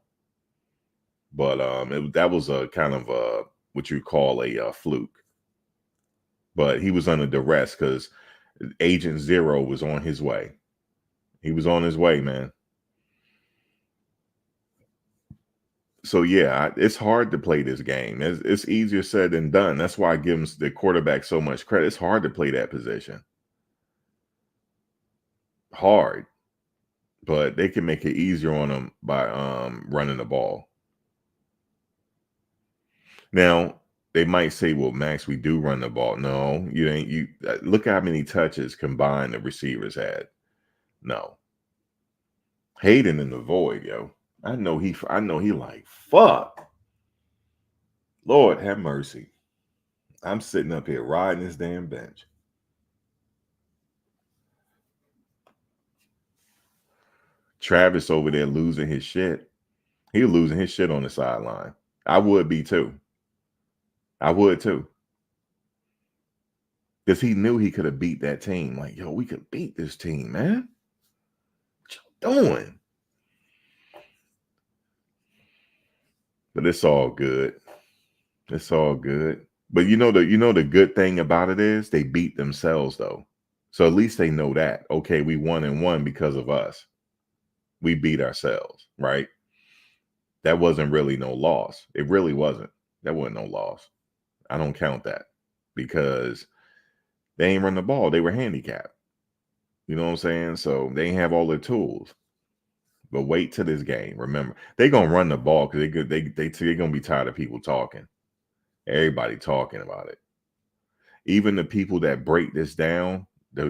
but that was a kind of what you call a fluke. But he was under duress because Agent Zero was on his way. He was on his way, man. So, yeah, it's hard to play this game. It's easier said than done. That's why I give the quarterback so much credit. It's hard to play that position. Hard. But they can make it easier on them by running the ball. Now, they might say, well, Max, we do run the ball. No, you ain't. You look how many touches combined the receivers had. No. Hayden in the void, yo. I know he like, fuck. Lord have mercy. I'm sitting up here riding this damn bench. Travis over there losing his shit. He losing his shit on the sideline. I would be too. I would too. Because he knew he could have beat that team. Like, yo, we could beat this team, man. What you doing? But it's all good. It's all good. But you know the good thing about it is they beat themselves though. So at least they know that. Okay, we won and won because of us. We beat ourselves, right? That wasn't really no loss. It really wasn't. That wasn't no loss. I don't count that because they ain't run the ball. They were handicapped. You know what I'm saying? So they ain't have all their tools. But wait till this game. Remember, they're gonna run the ball because they're gonna be tired of people talking. Everybody talking about it. Even the people that break this down, I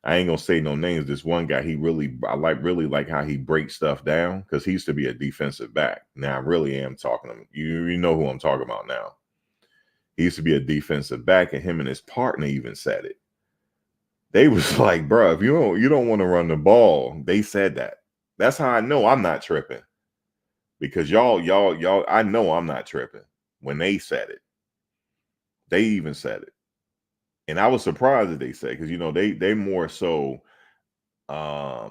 ain't gonna say no names. This one guy, I really like how he breaks stuff down because he used to be a defensive back. Now I really am talking to him. You know who I'm talking about now. He used to be a defensive back, and him and his partner even said it. They was like, bro, if you don't want to run the ball, they said that. That's how I know I'm not tripping. Because y'all, I know I'm not tripping when they said it. They even said it. And I was surprised that they said, because they more so, I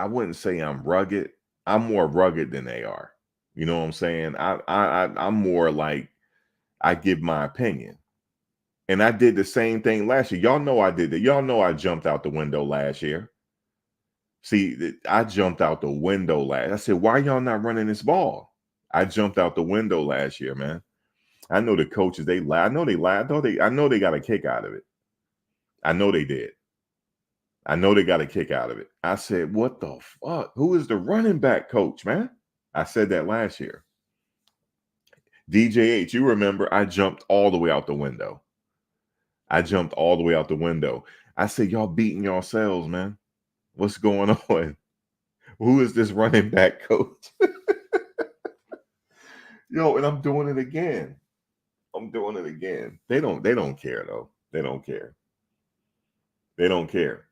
wouldn't say I'm rugged. I'm more rugged than they are. You know what I'm saying? I'm more like, I give my opinion. And I did the same thing last year. Y'all know I did that. Y'all know I jumped out the window last year. See, I jumped out the window last. I said, why y'all not running this ball? I jumped out the window last year, man. I know the coaches, they laugh. I know they laughed. I know they got a kick out of it. I know they did. I know they got a kick out of it. I said, what the fuck? Who is the running back coach, man? I said that last year. DJH, you remember, I jumped all the way out the window. I jumped all the way out the window. I said, y'all beating yourselves, man. What's going on? Who is this running back coach? Yo, and I'm doing it again. I'm doing it again. They don't care though. They don't care. They don't care.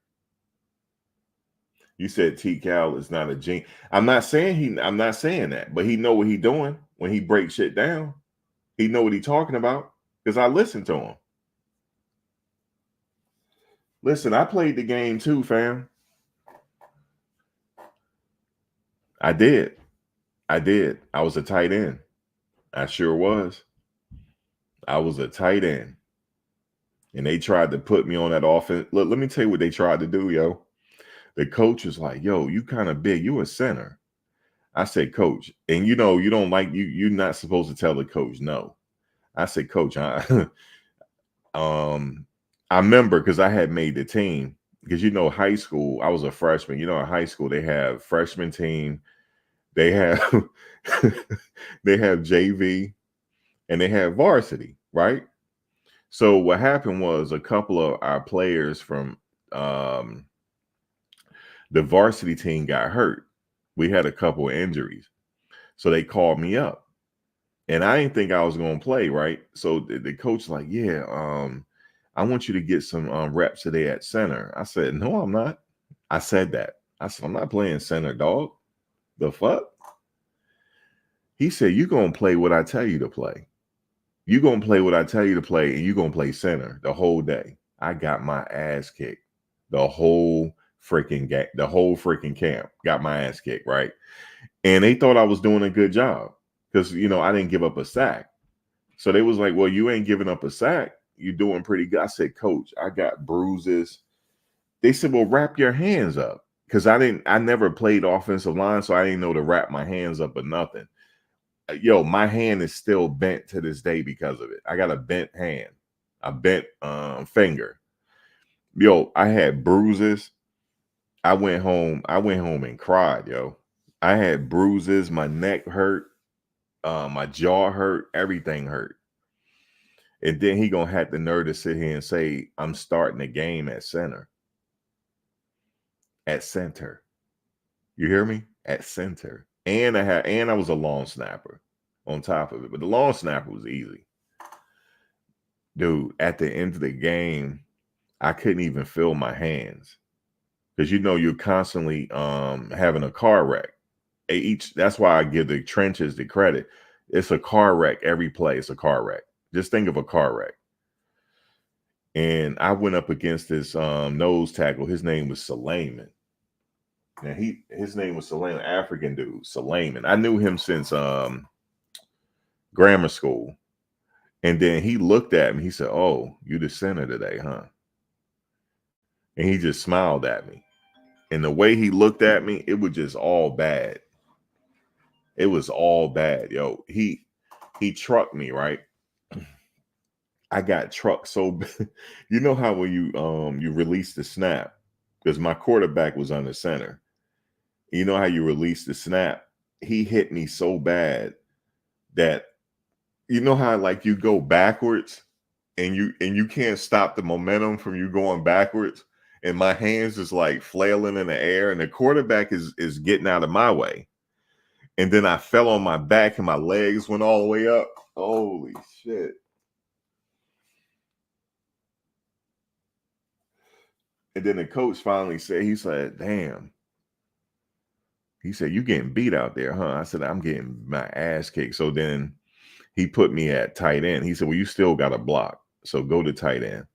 You said T Cal is not a genius. I'm not saying that, but he know what he doing when he breaks shit down. He know what he talking about because I listened to him. Listen, I played the game too, fam. I did. I was a tight end. I sure was. I was a tight end. And they tried to put me on that offense. Look, let me tell you what they tried to do, yo. The coach was like, yo, you kind of big. You a center. I said, coach, and you don't like you're not supposed to tell the coach no. I said, coach, I remember because I had made the team because high school, I was a freshman. In high school, they have freshman team, they have they have JV, and they have varsity, right? So what happened was a couple of our players from the varsity team got hurt. We had a couple of injuries. So they called me up. And I didn't think I was going to play, right? So the coach like, yeah, I want you to get some reps today at center. I said, no, I'm not. I said that. I said, I'm not playing center, dog. The fuck? He said, you're going to play what I tell you to play. You're going to play what I tell you to play, and you're going to play center the whole day. I got my ass kicked. The whole freaking camp got my ass kicked, right? And they thought I was doing a good job because, I didn't give up a sack. So they was like, well, you ain't giving up a sack. You're doing pretty good. I said, coach, I got bruises. They said, well, wrap your hands up. Because I never played offensive line, so I didn't know to wrap my hands up or nothing. Yo, my hand is still bent to this day because of it. I got a bent hand, a bent finger. Yo, I had bruises. I went home and cried, yo. I had bruises. My neck hurt. My jaw hurt. Everything hurt. And then he gonna have the nerve to sit here and say, I'm starting the game at center. At center. You hear me? At center. And I was a long snapper on top of it. But the long snapper was easy. Dude, at the end of the game, I couldn't even feel my hands. Because you're constantly having a car wreck. That's why I give the trenches the credit. It's a car wreck every play. It's a car wreck. Just think of a car wreck. And I went up against this nose tackle. His name was Suleiman. Now his name was Suleiman, African dude, Suleiman. I knew him since grammar school. And then he looked at me. He said, oh, you the center today, huh? And he just smiled at me. And the way he looked at me, it was just all bad. It was all bad, yo. He trucked me, right? I got trucked so bad. You know how when you release the snap, because my quarterback was under center. You know how you release the snap? He hit me so bad that you know how like you go backwards and you can't stop the momentum from you going backwards. And my hands is like flailing in the air, and the quarterback is getting out of my way. And then I fell on my back and my legs went all the way up. Holy shit. And then the coach finally said, he said, damn. He said, you getting beat out there, huh? I said, I'm getting my ass kicked. So then he put me at tight end. He said, well, you still got to block, so go to tight end.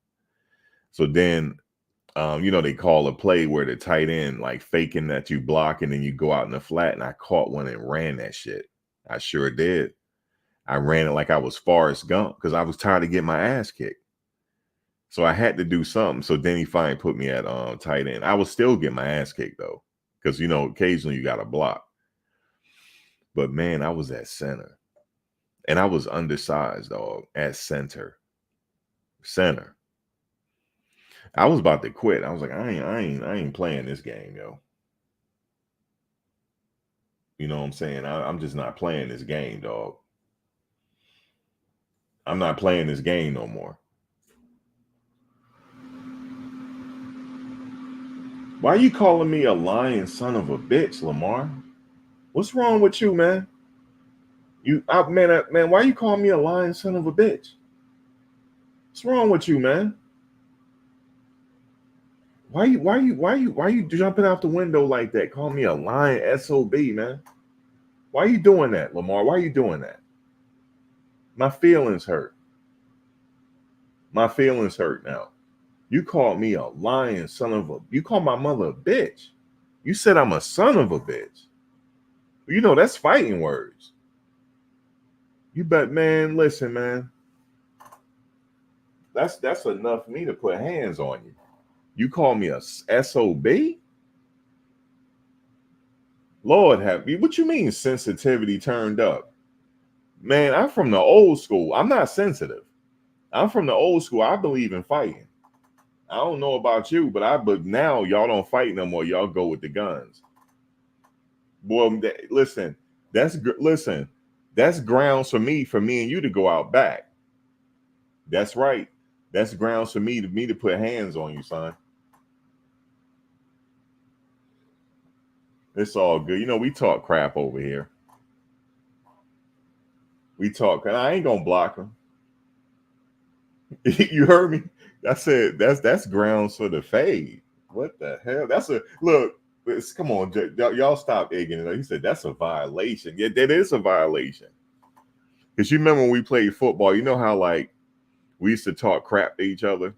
So then, they call a play where the tight end like faking that you block and then you go out in the flat, and I caught one and ran that shit. I sure did. I ran it like I was Forrest Gump because I was tired of getting my ass kicked. So I had to do something. So then he finally put me at tight end. I would still get my ass kicked though, because occasionally you got to block. But man, I was at center, and I was undersized, dog, at center. I was about to quit. I was like, I ain't playing this game, yo. You know what I'm saying? I'm just not playing this game, dog. I'm not playing this game no more. Why you calling me a lying son of a bitch, Lamar? What's wrong with you, man? Man, why you calling me a lying son of a bitch? What's wrong with you, man? Why you jumping out the window like that? Call me a lying SOB, man. Why you doing that, Lamar? Why you doing that? My feelings hurt. My feelings hurt now. You called me a lying son of a. You called my mother a bitch. You said I'm a son of a bitch. That's fighting words. You bet, man. Listen, man. That's enough for me to put hands on you. You call me a SOB? Lord have me. What you mean sensitivity turned up? Man, I'm from the old school. I'm not sensitive. I'm from the old school. I believe in fighting. I don't know about you, but now y'all don't fight no more. Y'all go with the guns. Boy, listen, that's grounds for me and you to go out back. That's right. That's grounds for me to put hands on you, son. It's all good. We talk crap over here. We talk, and I ain't gonna block him. You heard me? I said that's grounds for the fade. What the hell? Look. Come on, y'all stop egging it. He said that's a violation. Yeah, that is a violation. Because you remember when we played football, you know how like we used to talk crap to each other.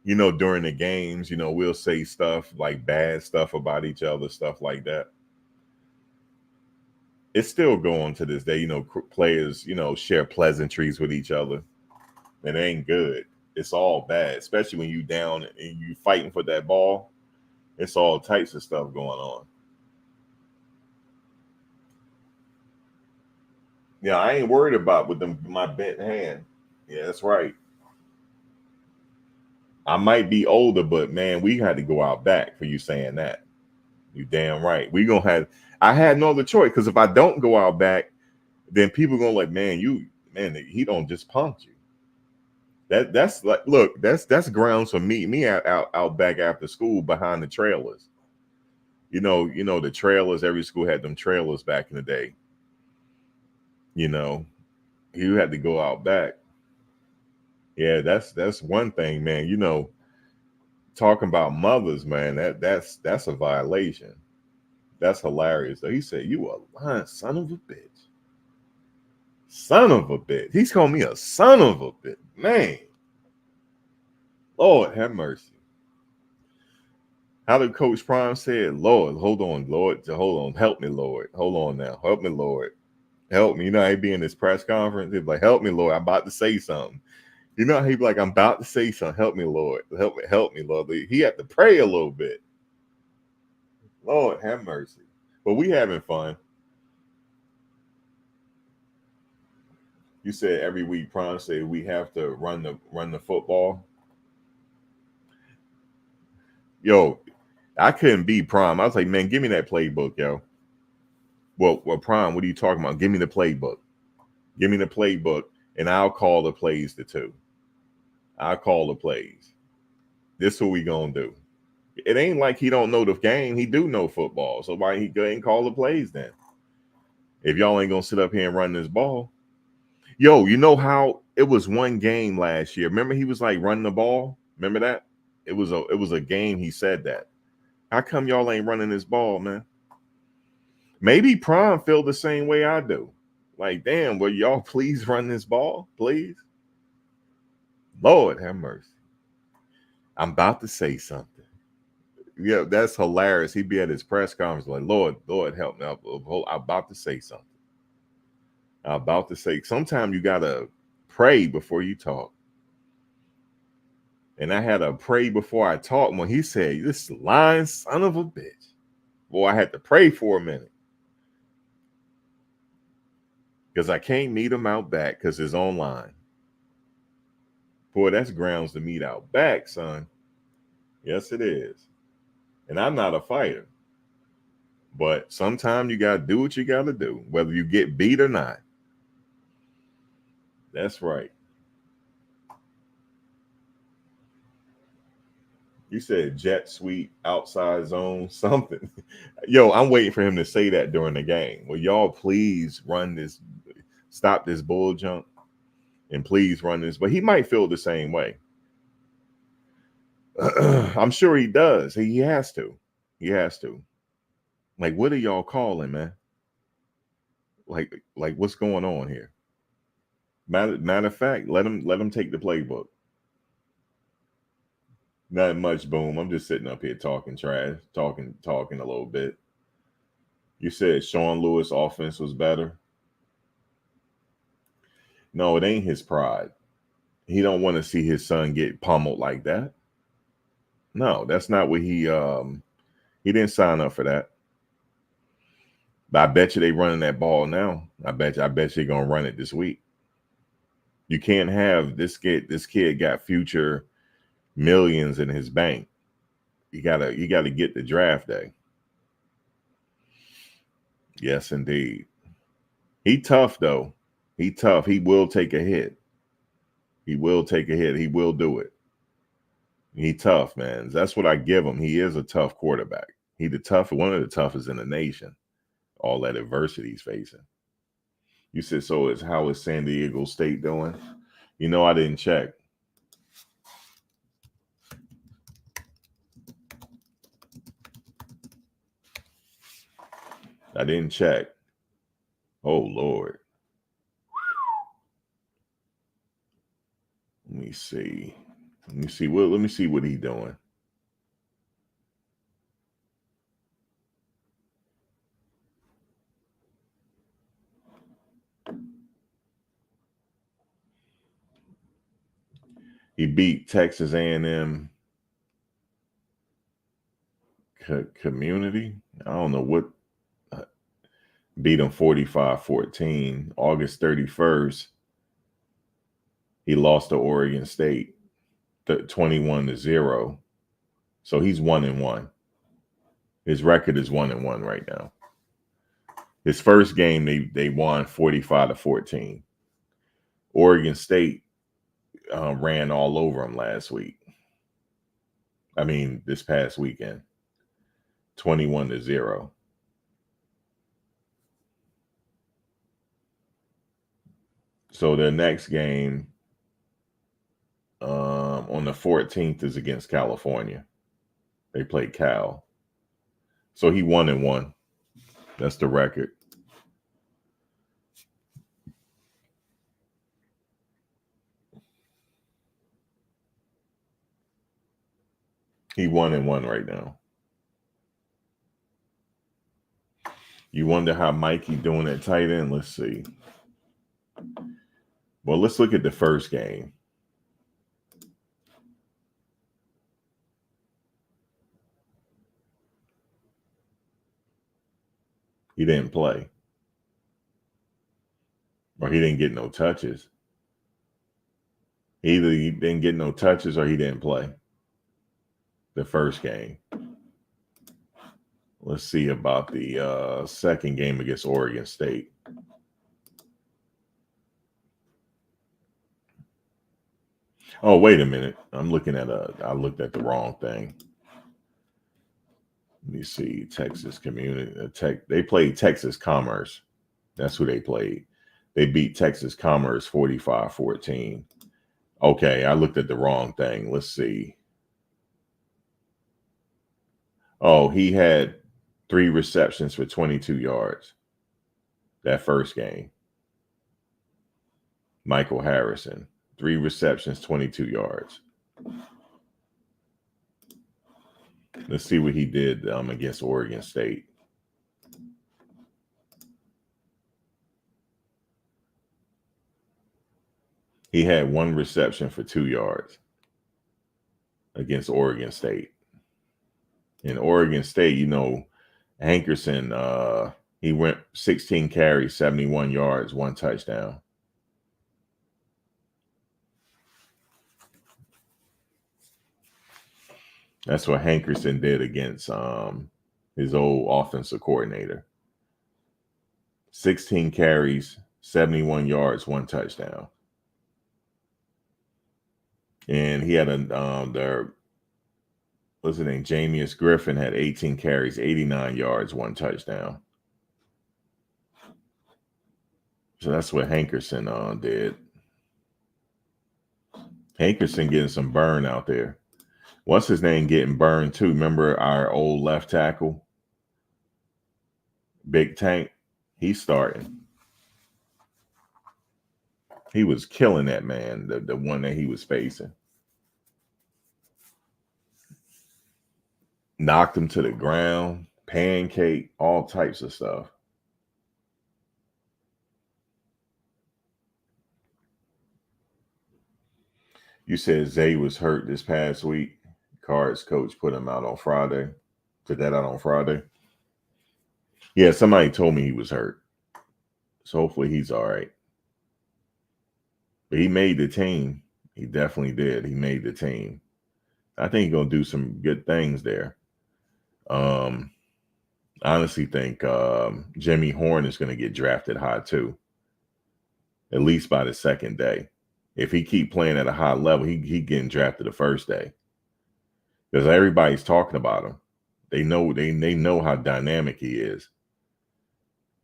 During the games, we'll say stuff like bad stuff about each other, stuff like that. It's still going to this day. Players, share pleasantries with each other. And it ain't good. It's all bad, especially when you down and you fighting for that ball. It's all types of stuff going on. Yeah, I ain't worried about with my bent hand. Yeah, that's right. I might be older, but man, we had to go out back for you saying that. You damn right. I had no other choice, because if I don't go out back, then people gonna like, man, he don't just punk you. That's like, look, that's grounds for me out back after school behind the trailers. The trailers, every school had them trailers back in the day. You had to go out back. Yeah, that's one thing, man. Talking about mothers, man, that's a violation. That's hilarious. He said, you a lying son of a bitch. Son of a bitch. He's calling me a son of a bitch. Man. Lord have mercy. How did Coach Prime said, Lord, hold on, Lord. Hold on. Help me, Lord. Hold on now. Help me, Lord. Help me. He'd be in this press conference. He'd be like, help me, Lord. I'm about to say something. He'd be like, I'm about to say something. Help me, Lord. Help me, Lord. He had to pray a little bit. Lord have mercy. But we having fun. You said every week, Prime said we have to run the football. Yo, I couldn't be Prime. I was like, man, give me that playbook, yo. Well, Prime, what are you talking about? Give me the playbook. Give me the playbook, and I'll call the plays the two. I'll call the plays. This is what we gonna do. It ain't like he don't know the game. He do know football. So why he go ahead and call the plays then? If y'all ain't gonna sit up here and run this ball. Yo, you know how it was one game last year. Remember he was like running the ball? Remember that? It was a game he said that. How come y'all ain't running this ball, man? Maybe Prime feel the same way I do. Like, damn, will y'all please run this ball, please? Lord have mercy. I'm about to say something. Yeah, that's hilarious. He'd be at his press conference like, Lord, help me. I'm about to say something. I'm about to say, sometimes you got to pray before you talk. And I had to pray before I talk when he said, this lying son of a bitch. Boy, I had to pray for a minute. Because I can't meet him out back because it's online. Boy, that's grounds to meet out back, son. Yes, it is. And I'm not a fighter. But sometimes you got to do what you got to do, whether you get beat or not. That's right. You said jet sweep, outside zone, something. Yo, I'm waiting for him to say that during the game. Will y'all please run this, stop this bull jump, and please run this? But he might feel the same way. I'm sure he does. He has to. He has to. Like, what are y'all calling, man? Like what's going on here? Matter of fact, let him take the playbook. Not much, boom. I'm just sitting up here talking trash, talking a little bit. You said Sean Lewis' offense was better. No, it ain't his pride. He don't want to see his son get pummeled like that. No, that's not what he didn't sign up for that. But I bet you they running that ball now. I bet you gonna run it this week. You can't have this kid. This kid got future millions in his bank. You gotta get the draft day. Yes, indeed. He tough though. He tough. He will take a hit. He will take a hit. He will do it. He tough, man. That's what I give him. He is a tough quarterback. He the tough, one of the toughest in the nation. All that adversity he's facing. You said, so how is San Diego State doing? You know, I didn't check. I didn't check. Oh Lord. Let me see. Let me see what he's doing. He beat Texas A&M Community. I don't know what. Beat them 45-14. August 31st, he lost to Oregon State 21-0. So he's 1-1. His record is 1-1 right now. His first game, they won 45-14. Oregon State ran all over him last week. I mean, this past weekend, 21-0. So their next game on the 14th is against California. They play Cal. So he 1-1. That's the record. He 1-1 right now. You wonder how Mikey doing at tight end? Let's see. Well, let's look at the first game. He didn't play. Or he didn't get no touches. Either he didn't get no touches or he didn't play the first game. Let's see about the second game against Oregon State. Oh, wait a minute. I looked at the wrong thing. Let me see. Texas Community. They played Texas Commerce. That's who they played. They beat Texas Commerce 45-14. Okay, I looked at the wrong thing. Let's see. Oh, he had 3 receptions for 22 yards that first game. Michael Harrison, 3 receptions, 22 yards. Let's see what he did against Oregon State. He had 1 reception for 2 yards against Oregon State. In Oregon State, Hankerson, he went 16 carries, 71 yards, 1 touchdown. That's what Hankerson did against his old offensive coordinator. 16 carries, 71 yards, 1 touchdown. And he had what's his name? Jamius Griffin had 18 carries, 89 yards, 1 touchdown. So that's what Hankerson did. Hankerson getting some burn out there. What's his name getting burned too? Remember our old left tackle? Big Tank? He's starting. He was killing that man, the one that he was facing. Knocked him to the ground, pancake, all types of stuff. You said Zay was hurt this past week. Cards coach put him out on Friday. Put that out on Friday. Yeah, somebody told me he was hurt. So hopefully he's all right. But he made the team. He definitely did. He made the team. I think he's going to do some good things there. I honestly think Jimmy Horn is going to get drafted high too. At least by the second day. If he keep playing at a high level, he getting drafted the first day. Because everybody's talking about him. They know how dynamic he is.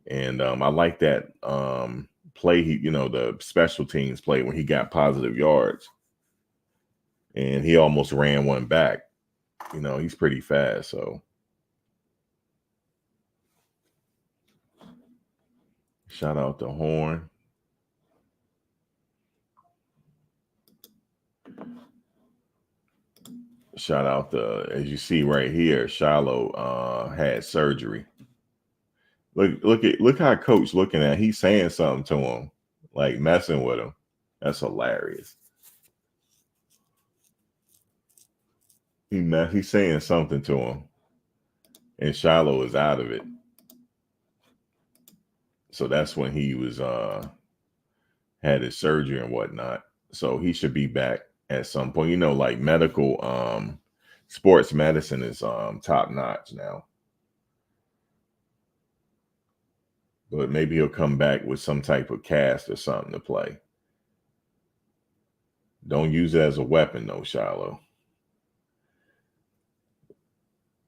And I like that play, the special teams play when he got positive yards. And he almost ran one back. He's pretty fast, so. Shout out to Horn. Shout out to, as you see right here, Shilo had surgery. Look how Coach looking at. He's saying something to him, like messing with him. That's hilarious. He's saying something to him, and Shilo is out of it. So that's when he was had his surgery and whatnot. So he should be back at some point. Like medical sports medicine is top notch now. But maybe he'll come back with some type of cast or something to play. Don't use it as a weapon, though, Shilo.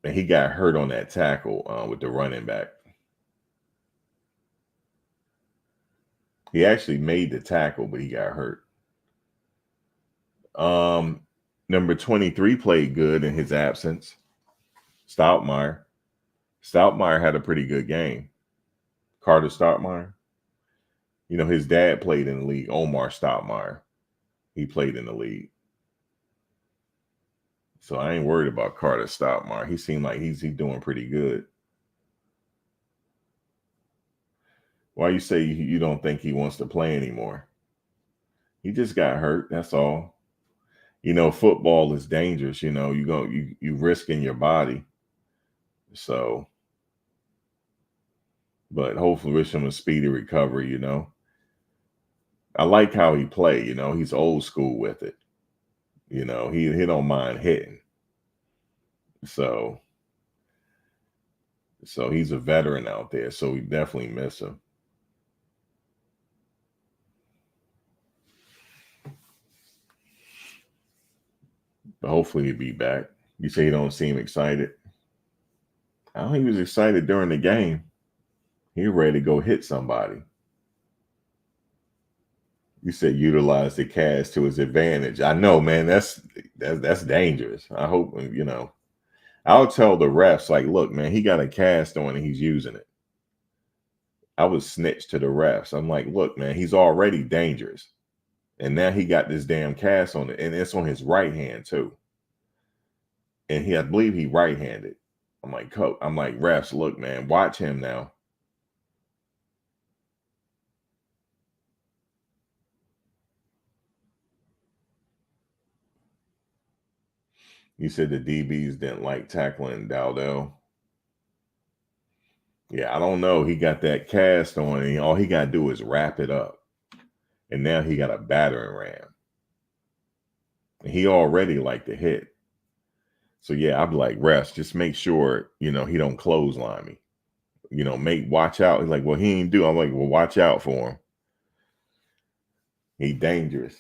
And he got hurt on that tackle with the running back. He actually made the tackle, but he got hurt. Number 23 played good in his absence. Stoutmeyer. Stoutmeyer had a pretty good game. Carter Stoutmeyer. His dad played in the league. Omar Stoutmeyer. He played in the league. So I ain't worried about Carter Stoutmeyer. He seemed like he's doing pretty good. Why you say you don't think he wants to play anymore? He just got hurt. That's all. Football is dangerous. You risking your body. So, but hopefully wish him a speedy recovery. I like how he played. He's old school with it. He don't mind hitting. So he's a veteran out there. So we definitely miss him. But hopefully he'll be back. You say you don't seem excited. I don't think he was excited during the game. He ready to go hit somebody. You said utilize the cast to his advantage. I know, man. That's dangerous. I hope I'll tell the refs, like, look, man, he got a cast on and he's using it. I would snitch to the refs. I'm like, look, man, he's already dangerous. And now he got this damn cast on it, and it's on his right hand too. And I believe he right-handed. I'm like, refs, look, man, watch him now. You said the DBs didn't like tackling Dowdell. Yeah, I don't know. He got that cast on, and all he got to do is wrap it up. And now he got a battering ram. And he already liked to hit. So yeah, I'd be like, refs, just make sure, he don't clothesline me. Watch out. He's like, well, he ain't do. I'm like, well, watch out for him. He dangerous.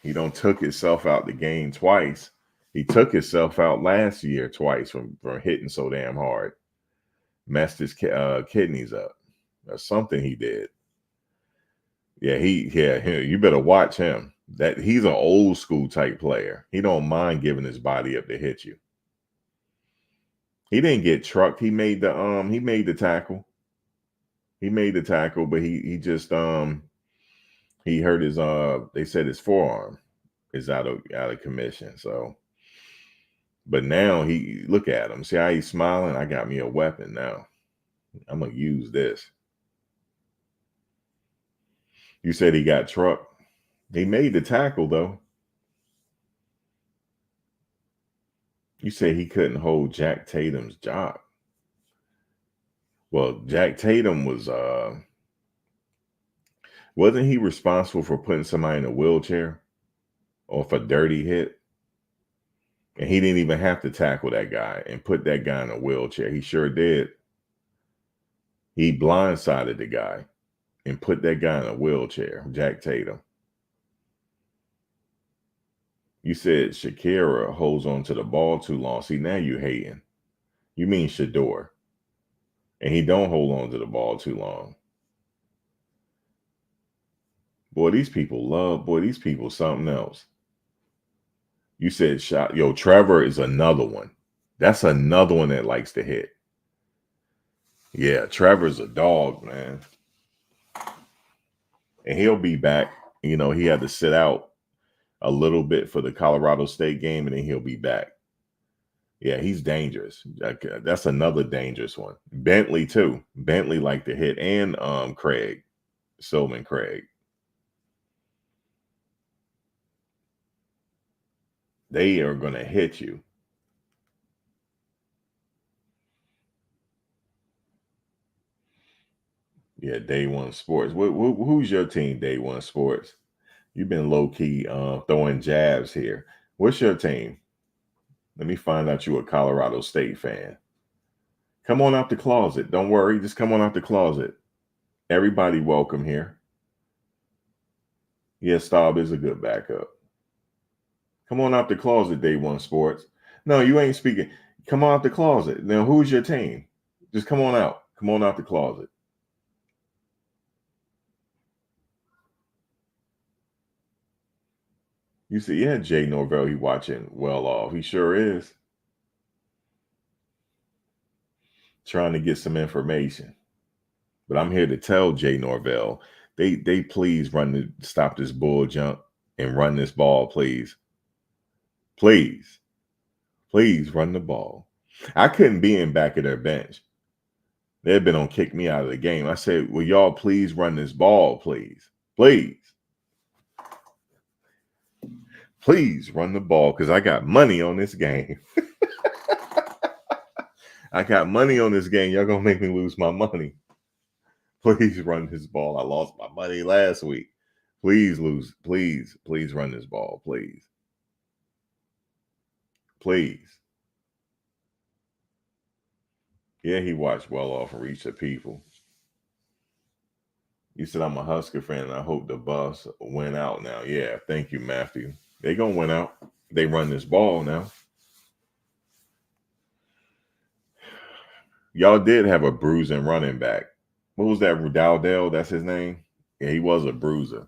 He don't took himself out the game twice. He took himself out last year twice from hitting so damn hard. Messed his kidneys up. That's something he did. Yeah, you better watch him. That he's an old school type player. He don't mind giving his body up to hit you. He didn't get trucked. He made the tackle. He made the tackle, but he just he hurt his they said his forearm is out of commission. So, but now he look at him. See how he's smiling? I got me a weapon now. I'm gonna use this. You said he got trucked. He made the tackle though. You said he couldn't hold Jack Tatum's job. Well, Jack Tatum wasn't he responsible for putting somebody in a wheelchair off a dirty hit? And he didn't even have to tackle that guy and put that guy in a wheelchair. He sure did. He blindsided the guy and put that guy in a wheelchair, Jack Tatum. You said Shakira holds on to the ball too long. See, now you hating. You mean Shador. And he don't hold on to the ball too long. Boy, these people something else. You said Trevor is another one. That's another one that likes to hit. Yeah, Trevor's a dog, man. And he'll be back. He had to sit out a little bit for the Colorado State game, and then he'll be back. Yeah, he's dangerous. That's another dangerous one. Bentley, too. Bentley liked to hit. And Craig. Silman Craig. They are going to hit you. Yeah, Day One Sports. Who's your team, Day One Sports? You've been low-key throwing jabs here. What's your team? Let me find out you a Colorado State fan. Come on out the closet. Don't worry. Just come on out the closet. Everybody welcome here. Yeah, Staub is a good backup. Come on out the closet, Day One Sports. No, you ain't speaking. Come on out the closet. Now, who's your team? Just come on out. Come on out the closet. You see, yeah, Jay Norvell, he watching well off. He sure is. Trying to get some information. But I'm here to tell Jay Norvell, they please stop this bull jump and run this ball, please. Please. Please run the ball. I couldn't be in back of their bench. They've been on kick me out of the game. I said, will y'all please run this ball, please? Please. Please run the ball because I got money on this game. I got money on this game. Y'all going to make me lose my money. Please run this ball. I lost my money last week. Please run this ball, please. Please. Yeah, he watched well off and reach the people. You said I'm a Husker fan and I hope the bus went out now. Yeah, thank you, Matthew. They gonna win out. They run this ball now. Y'all did have a bruising running back. What was that? Dowdell, that's his name? Yeah, he was a bruiser.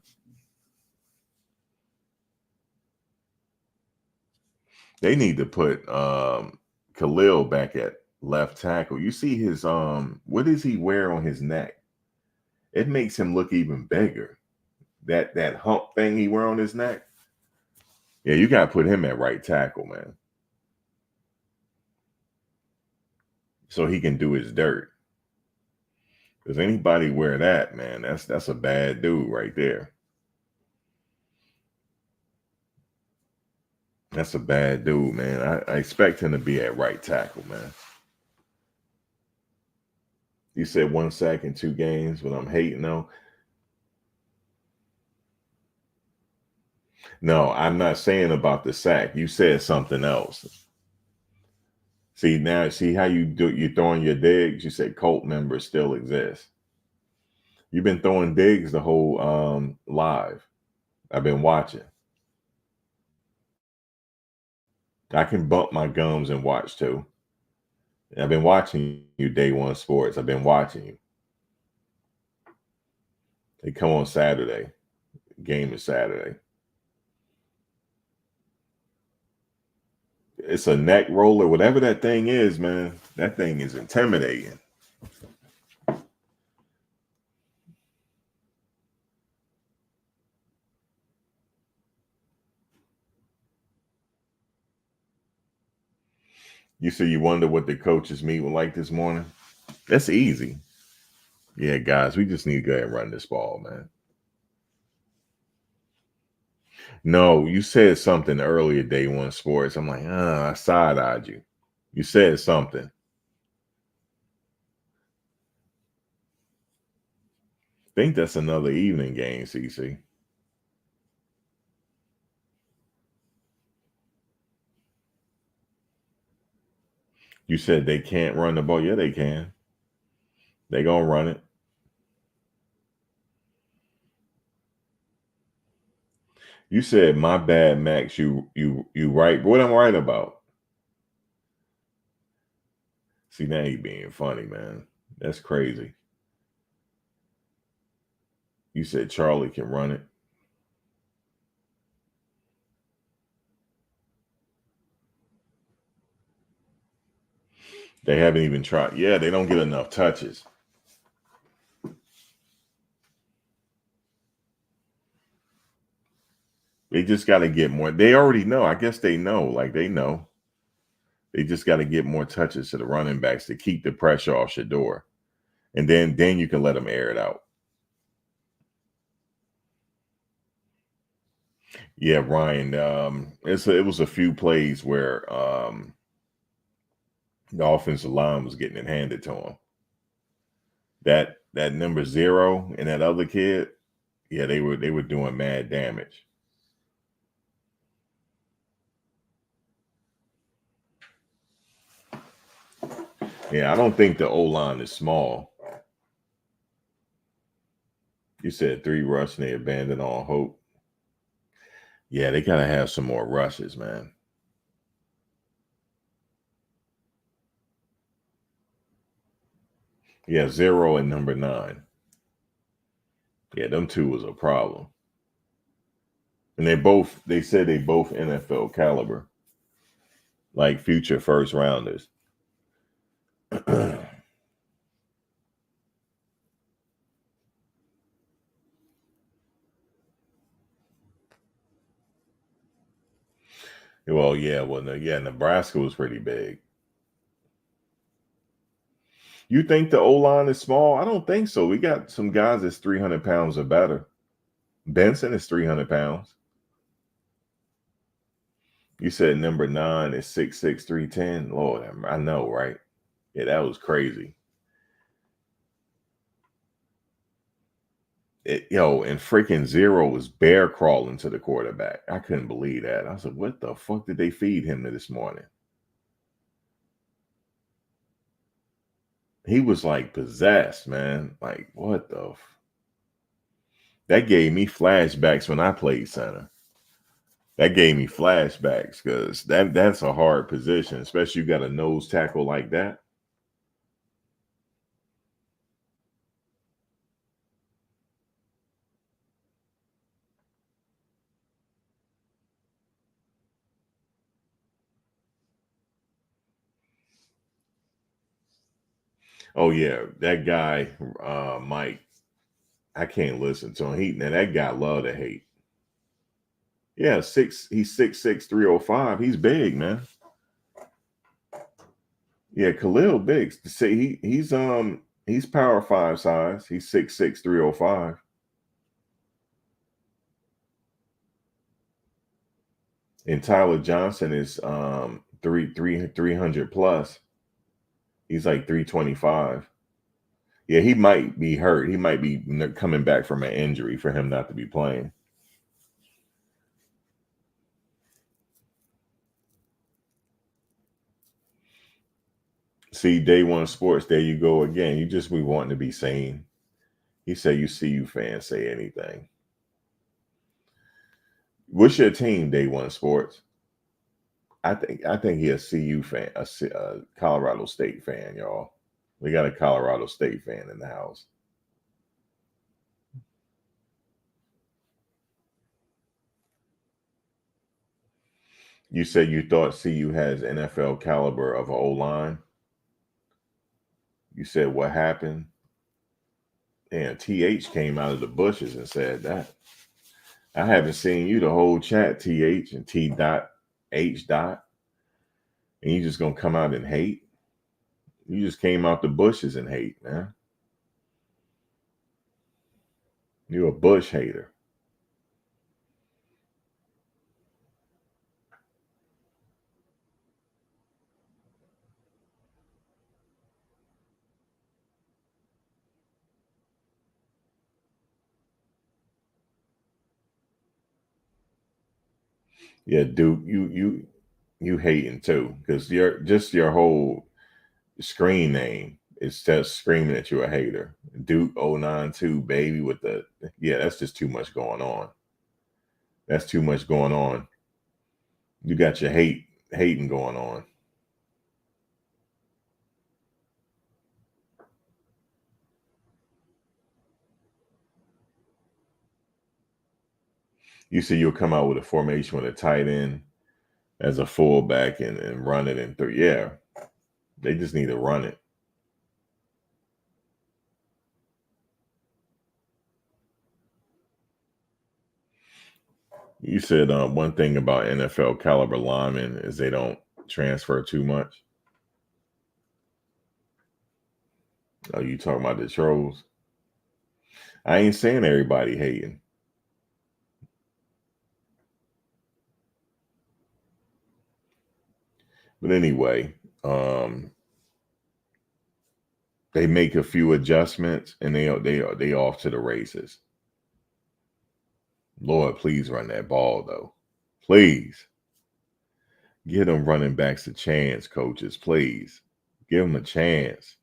They need to put Khalil back at left tackle. You see his what does he wear on his neck? It makes him look even bigger. that hump thing he wear on his neck. Yeah, you gotta put him at right tackle, man, so he can do his dirt. Because anybody wear that, man, that's a bad dude right there. That's a bad dude, man. I expect him to be at right tackle, man. You said 1 sack in 2 games, but I'm hating though. No, I'm not saying about the sack. You said something else. See now, see how you throwing your digs. You said cult members still exist. You've been throwing digs the whole live. I've been watching. I can bump my gums and watch too. I've been watching you day one sports. I've been watching you. They come on Saturday. Game is Saturday. It's a neck roller, whatever that thing is, man. That thing is intimidating. You say you wonder what the coaches meet were like this morning? That's easy. Yeah, guys, we just need to go ahead and run this ball, man. No, you said something earlier, day one sports. I'm like, I side-eyed you. You said something. Think that's another evening game, CC. You said they can't run the ball. Yeah, they can. They gonna run it. You said my bad, Max. You right. What I'm right about? See, now you being funny, man. That's crazy. You said Charlie can run it. They haven't even tried. Yeah, they don't get enough touches. They just got to get more. They already know. I guess they know. Like they know. They just got to get more touches to the running backs to keep the pressure off Shador, and then you can let them air it out. Yeah, Ryan. It was a few plays where the offensive line was getting it handed to him. That number 0 and that other kid, yeah, they were doing mad damage. Yeah, I don't think the O line is small. You said 3 rush and they abandoned all hope. Yeah, they gotta have some more rushes, man. Yeah, 0 and number 9. Yeah, them two was a problem. And they said they both NFL caliber, like future first rounders. Well, yeah, Nebraska was pretty big. You think the O line is small? I don't think so. We got some guys that's 300 pounds or better. Benson is 300 pounds. You said number 9 is 6'6", 310. Lord, I know, right? Yeah, that was crazy. And freaking 0 was bear crawling to the quarterback. I couldn't believe that. I said, what the fuck did they feed him this morning? He was like possessed, man. Like, what the? That gave me flashbacks when I played center. That gave me flashbacks because that's a hard position, especially you got a nose tackle like that. Oh yeah, that guy, Mike. I can't listen to him. Now that guy love to hate. Yeah, he's 6'6", 305. He's big, man. Yeah, Khalil big. Say he's power 5 size. He's 6'6", 305. And Tyler Johnson is 300 plus. He's like 325. Yeah, he might be hurt. He might be coming back from an injury for him not to be playing. See, Day One Sports, there you go again. You just be wanting to be seen. He said you see you fans say anything. What's your team, Day One Sports? I think he a CU fan, a Colorado State fan, y'all. We got a Colorado State fan in the house. You said you thought CU has NFL caliber of an O-line. You said what happened? And TH came out of the bushes and said that. I haven't seen you the whole chat, TH and T dot H dot. And you just gonna come out and hate? You just came out the bushes and hate, man. You're a Bush hater. Yeah, Duke, you hating too, because your whole screen name is just screaming that you're a hater. Duke 092, baby, with the that's just too much going on. That's too much going on. You got your hating going on. You see, you'll come out with a formation with a tight end as a fullback and run it in three. Yeah, they just need to run it. You said one thing about NFL caliber linemen is they don't transfer too much. Oh, you talking about the trolls? I ain't saying everybody hating. But anyway, they make a few adjustments and they off to the races. Lord, please run that ball though. Please. Give them running backs a chance, coaches. Please. Give them a chance.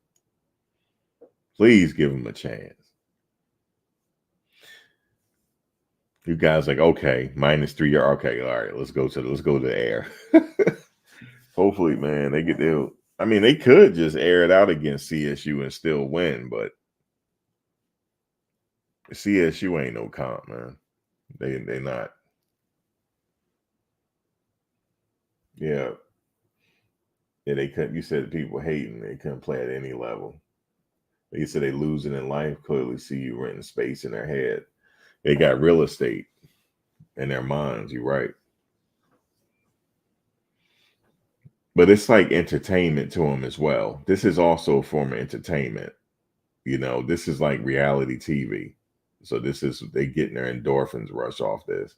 Please give them a chance. You guys like, okay, -3 yard. Okay, all right, let's go to the air. Hopefully, man, they could just air it out against CSU and still win, but CSU ain't no comp, man. They not. Yeah. Yeah, they couldn't. You said people hating, they couldn't play at any level. They said they losing in life. Clearly see you renting space in their head. They got real estate in their minds. You're right. But it's like entertainment to them as well. This is also a form of entertainment. This is like reality TV. So they getting their endorphins rush off this.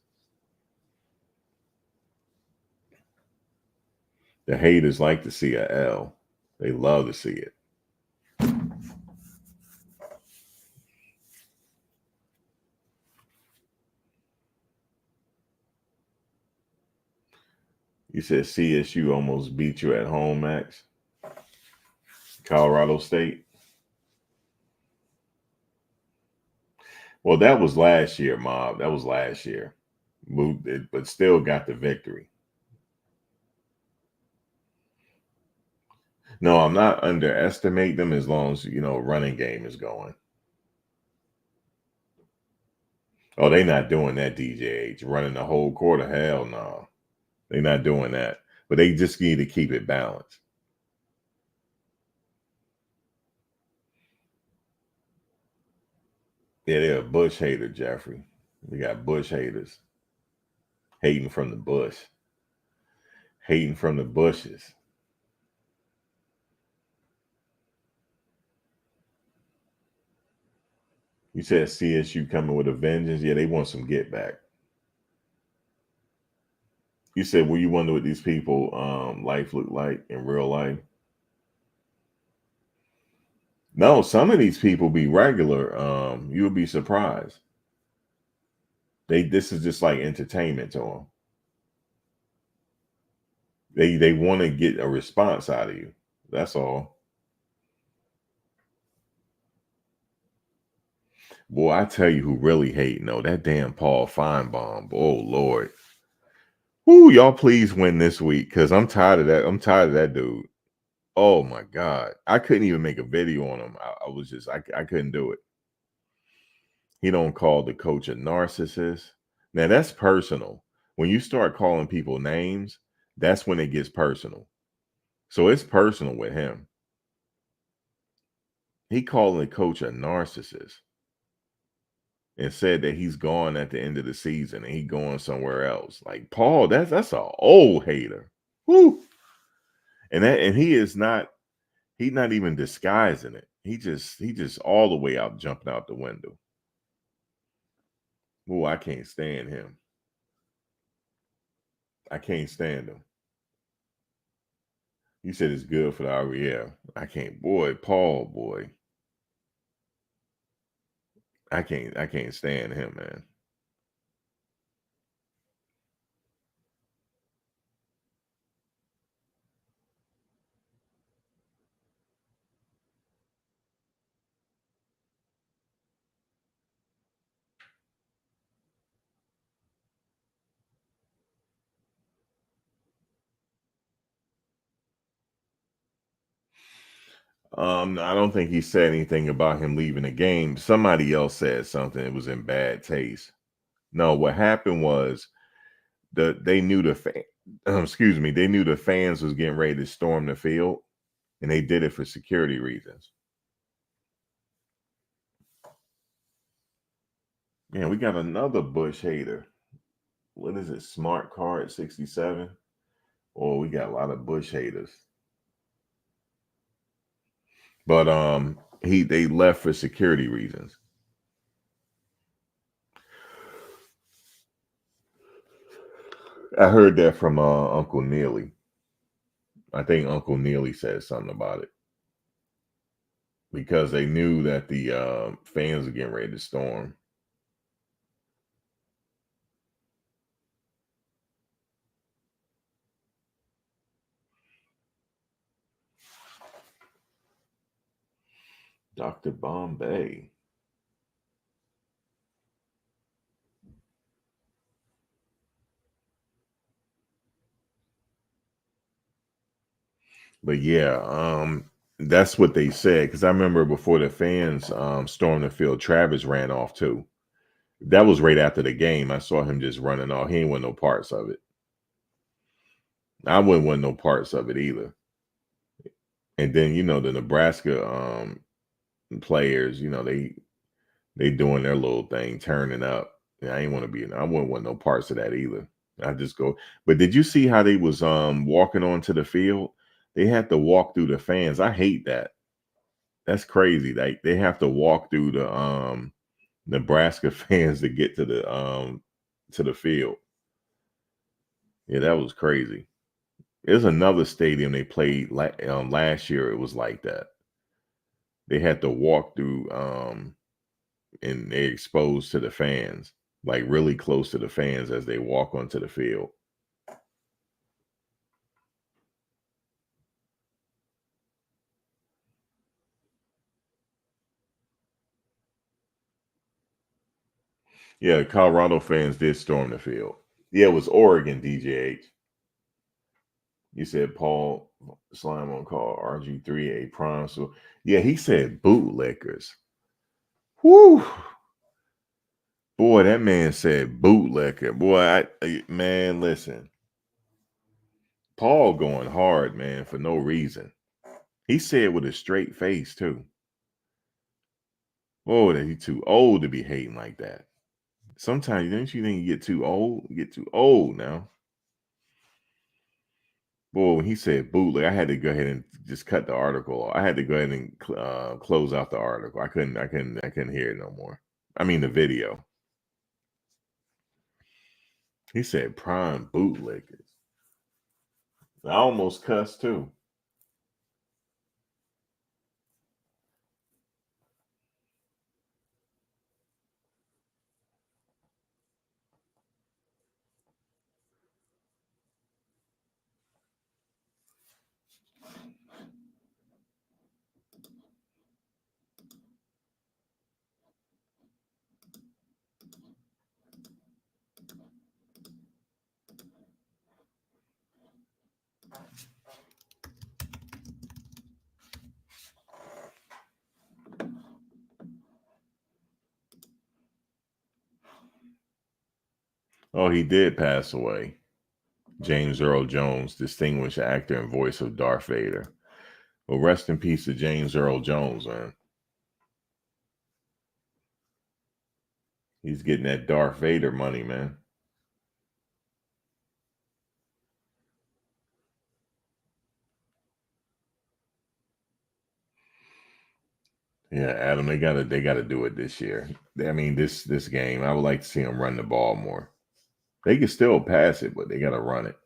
The haters like to see a L. They love to see it. You said CSU almost beat you at home, Max. Colorado State. Well, that was last year, Mob. That was last year. Moved it, but still got the victory. No, I'm not underestimate them as long as running game is going. Oh, they not doing that, DJH. Running the whole quarter. Hell no. They're not doing that. But they just need to keep it balanced. Yeah, they're a Bush hater, Jeffrey. We got Bush haters hating from the bush, hating from the bushes. You said CSU coming with a vengeance. Yeah, they want some get back. You said, well, you wonder what these people life look like in real life? No, some of these people be regular. You would be surprised. This is just like entertainment to them. They want to get a response out of you. That's all. Boy, I tell you who really hate no, that damn Paul Feinbaum. Oh Lord. Whoo, y'all please win this week because I'm tired of that. I'm tired of that dude. Oh my God. I couldn't even make a video on him. I was just I couldn't do it. He don't call the coach a narcissist. Now that's personal. When you start calling people names, that's when it gets personal. So it's personal with him. He called the coach a narcissist and said that he's gone at the end of the season and he going somewhere else. Like Paul, that's an old hater. Whoo. And he is not, he's not even disguising it. He just all the way out jumping out the window. Oh, I can't stand him. I can't stand him. You said it's good for the REL. I can't, boy, Paul, boy. I can't stand him, man. I don't think he said anything about him leaving the game. Somebody else said something. It was in bad taste. No, what happened was they knew excuse me, they knew the fans was getting ready to storm the field, and they did it for security reasons. Man, we got another Bush hater. What is it? Smart Card 67. Oh, we got a lot of Bush haters. But they left for security reasons. I heard that from Uncle Neely. I think Uncle Neely said something about it because they knew that the fans were getting ready to storm. Dr. Bombay. But yeah, that's what they said. Because I remember before the fans stormed the field, Travis ran off too. That was right after the game. I saw him just running off. He ain't want no parts of it. I wouldn't want no parts of it either. And then the Nebraska players, they doing their little thing, turning up. Yeah, I wouldn't want no parts of that either. I just go. But did you see how they was walking onto the field? They had to walk through the fans. I hate that. That's crazy. Like they have to walk through the Nebraska fans to get to the field. Yeah, that was crazy. There's another stadium they played last year. It was like that. They had to walk through and they exposed to the fans, like really close to the fans as they walk onto the field. Yeah, the Colorado fans did storm the field. Yeah, it was Oregon, DJH. You said Paul Slime on call RG3 a prime. So yeah, he said bootlickers. Whoo. Boy, that man said bootlicker. Boy, man, listen. Paul going hard, man, for no reason. He said with a straight face, too. Oh, that he too old to be hating like that. Sometimes don't you think you get too old? You get too old now. Boy, when he said bootleg, I had to go ahead and just cut the article. I had to go ahead and close out the article. I couldn't hear it no more. I mean the video. He said prime bootleggers. I almost cussed too. Oh, he did pass away. James Earl Jones, distinguished actor and voice of Darth Vader. Well, rest in peace to James Earl Jones, man. He's getting that Darth Vader money, man. Yeah, Adam, they gotta do it this year. I mean, this game, I would like to see them run the ball more. They can still pass it, but they gotta run it.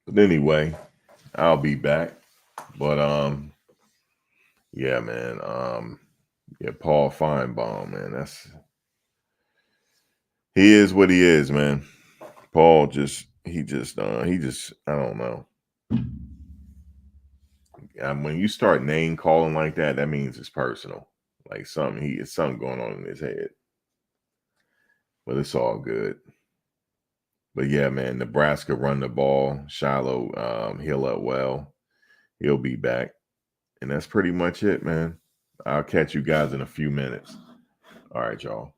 But anyway, I'll be back. But yeah, man. Yeah, Paul Feinbaum, man. He is what he is, man. Paul he just I don't know. When you start name calling like that, that means it's personal. Like something going on in his head. But it's all good. But yeah, man, Nebraska run the ball. Shilo heal up well. He'll be back. And that's pretty much it, man. I'll catch you guys in a few minutes. All right, y'all.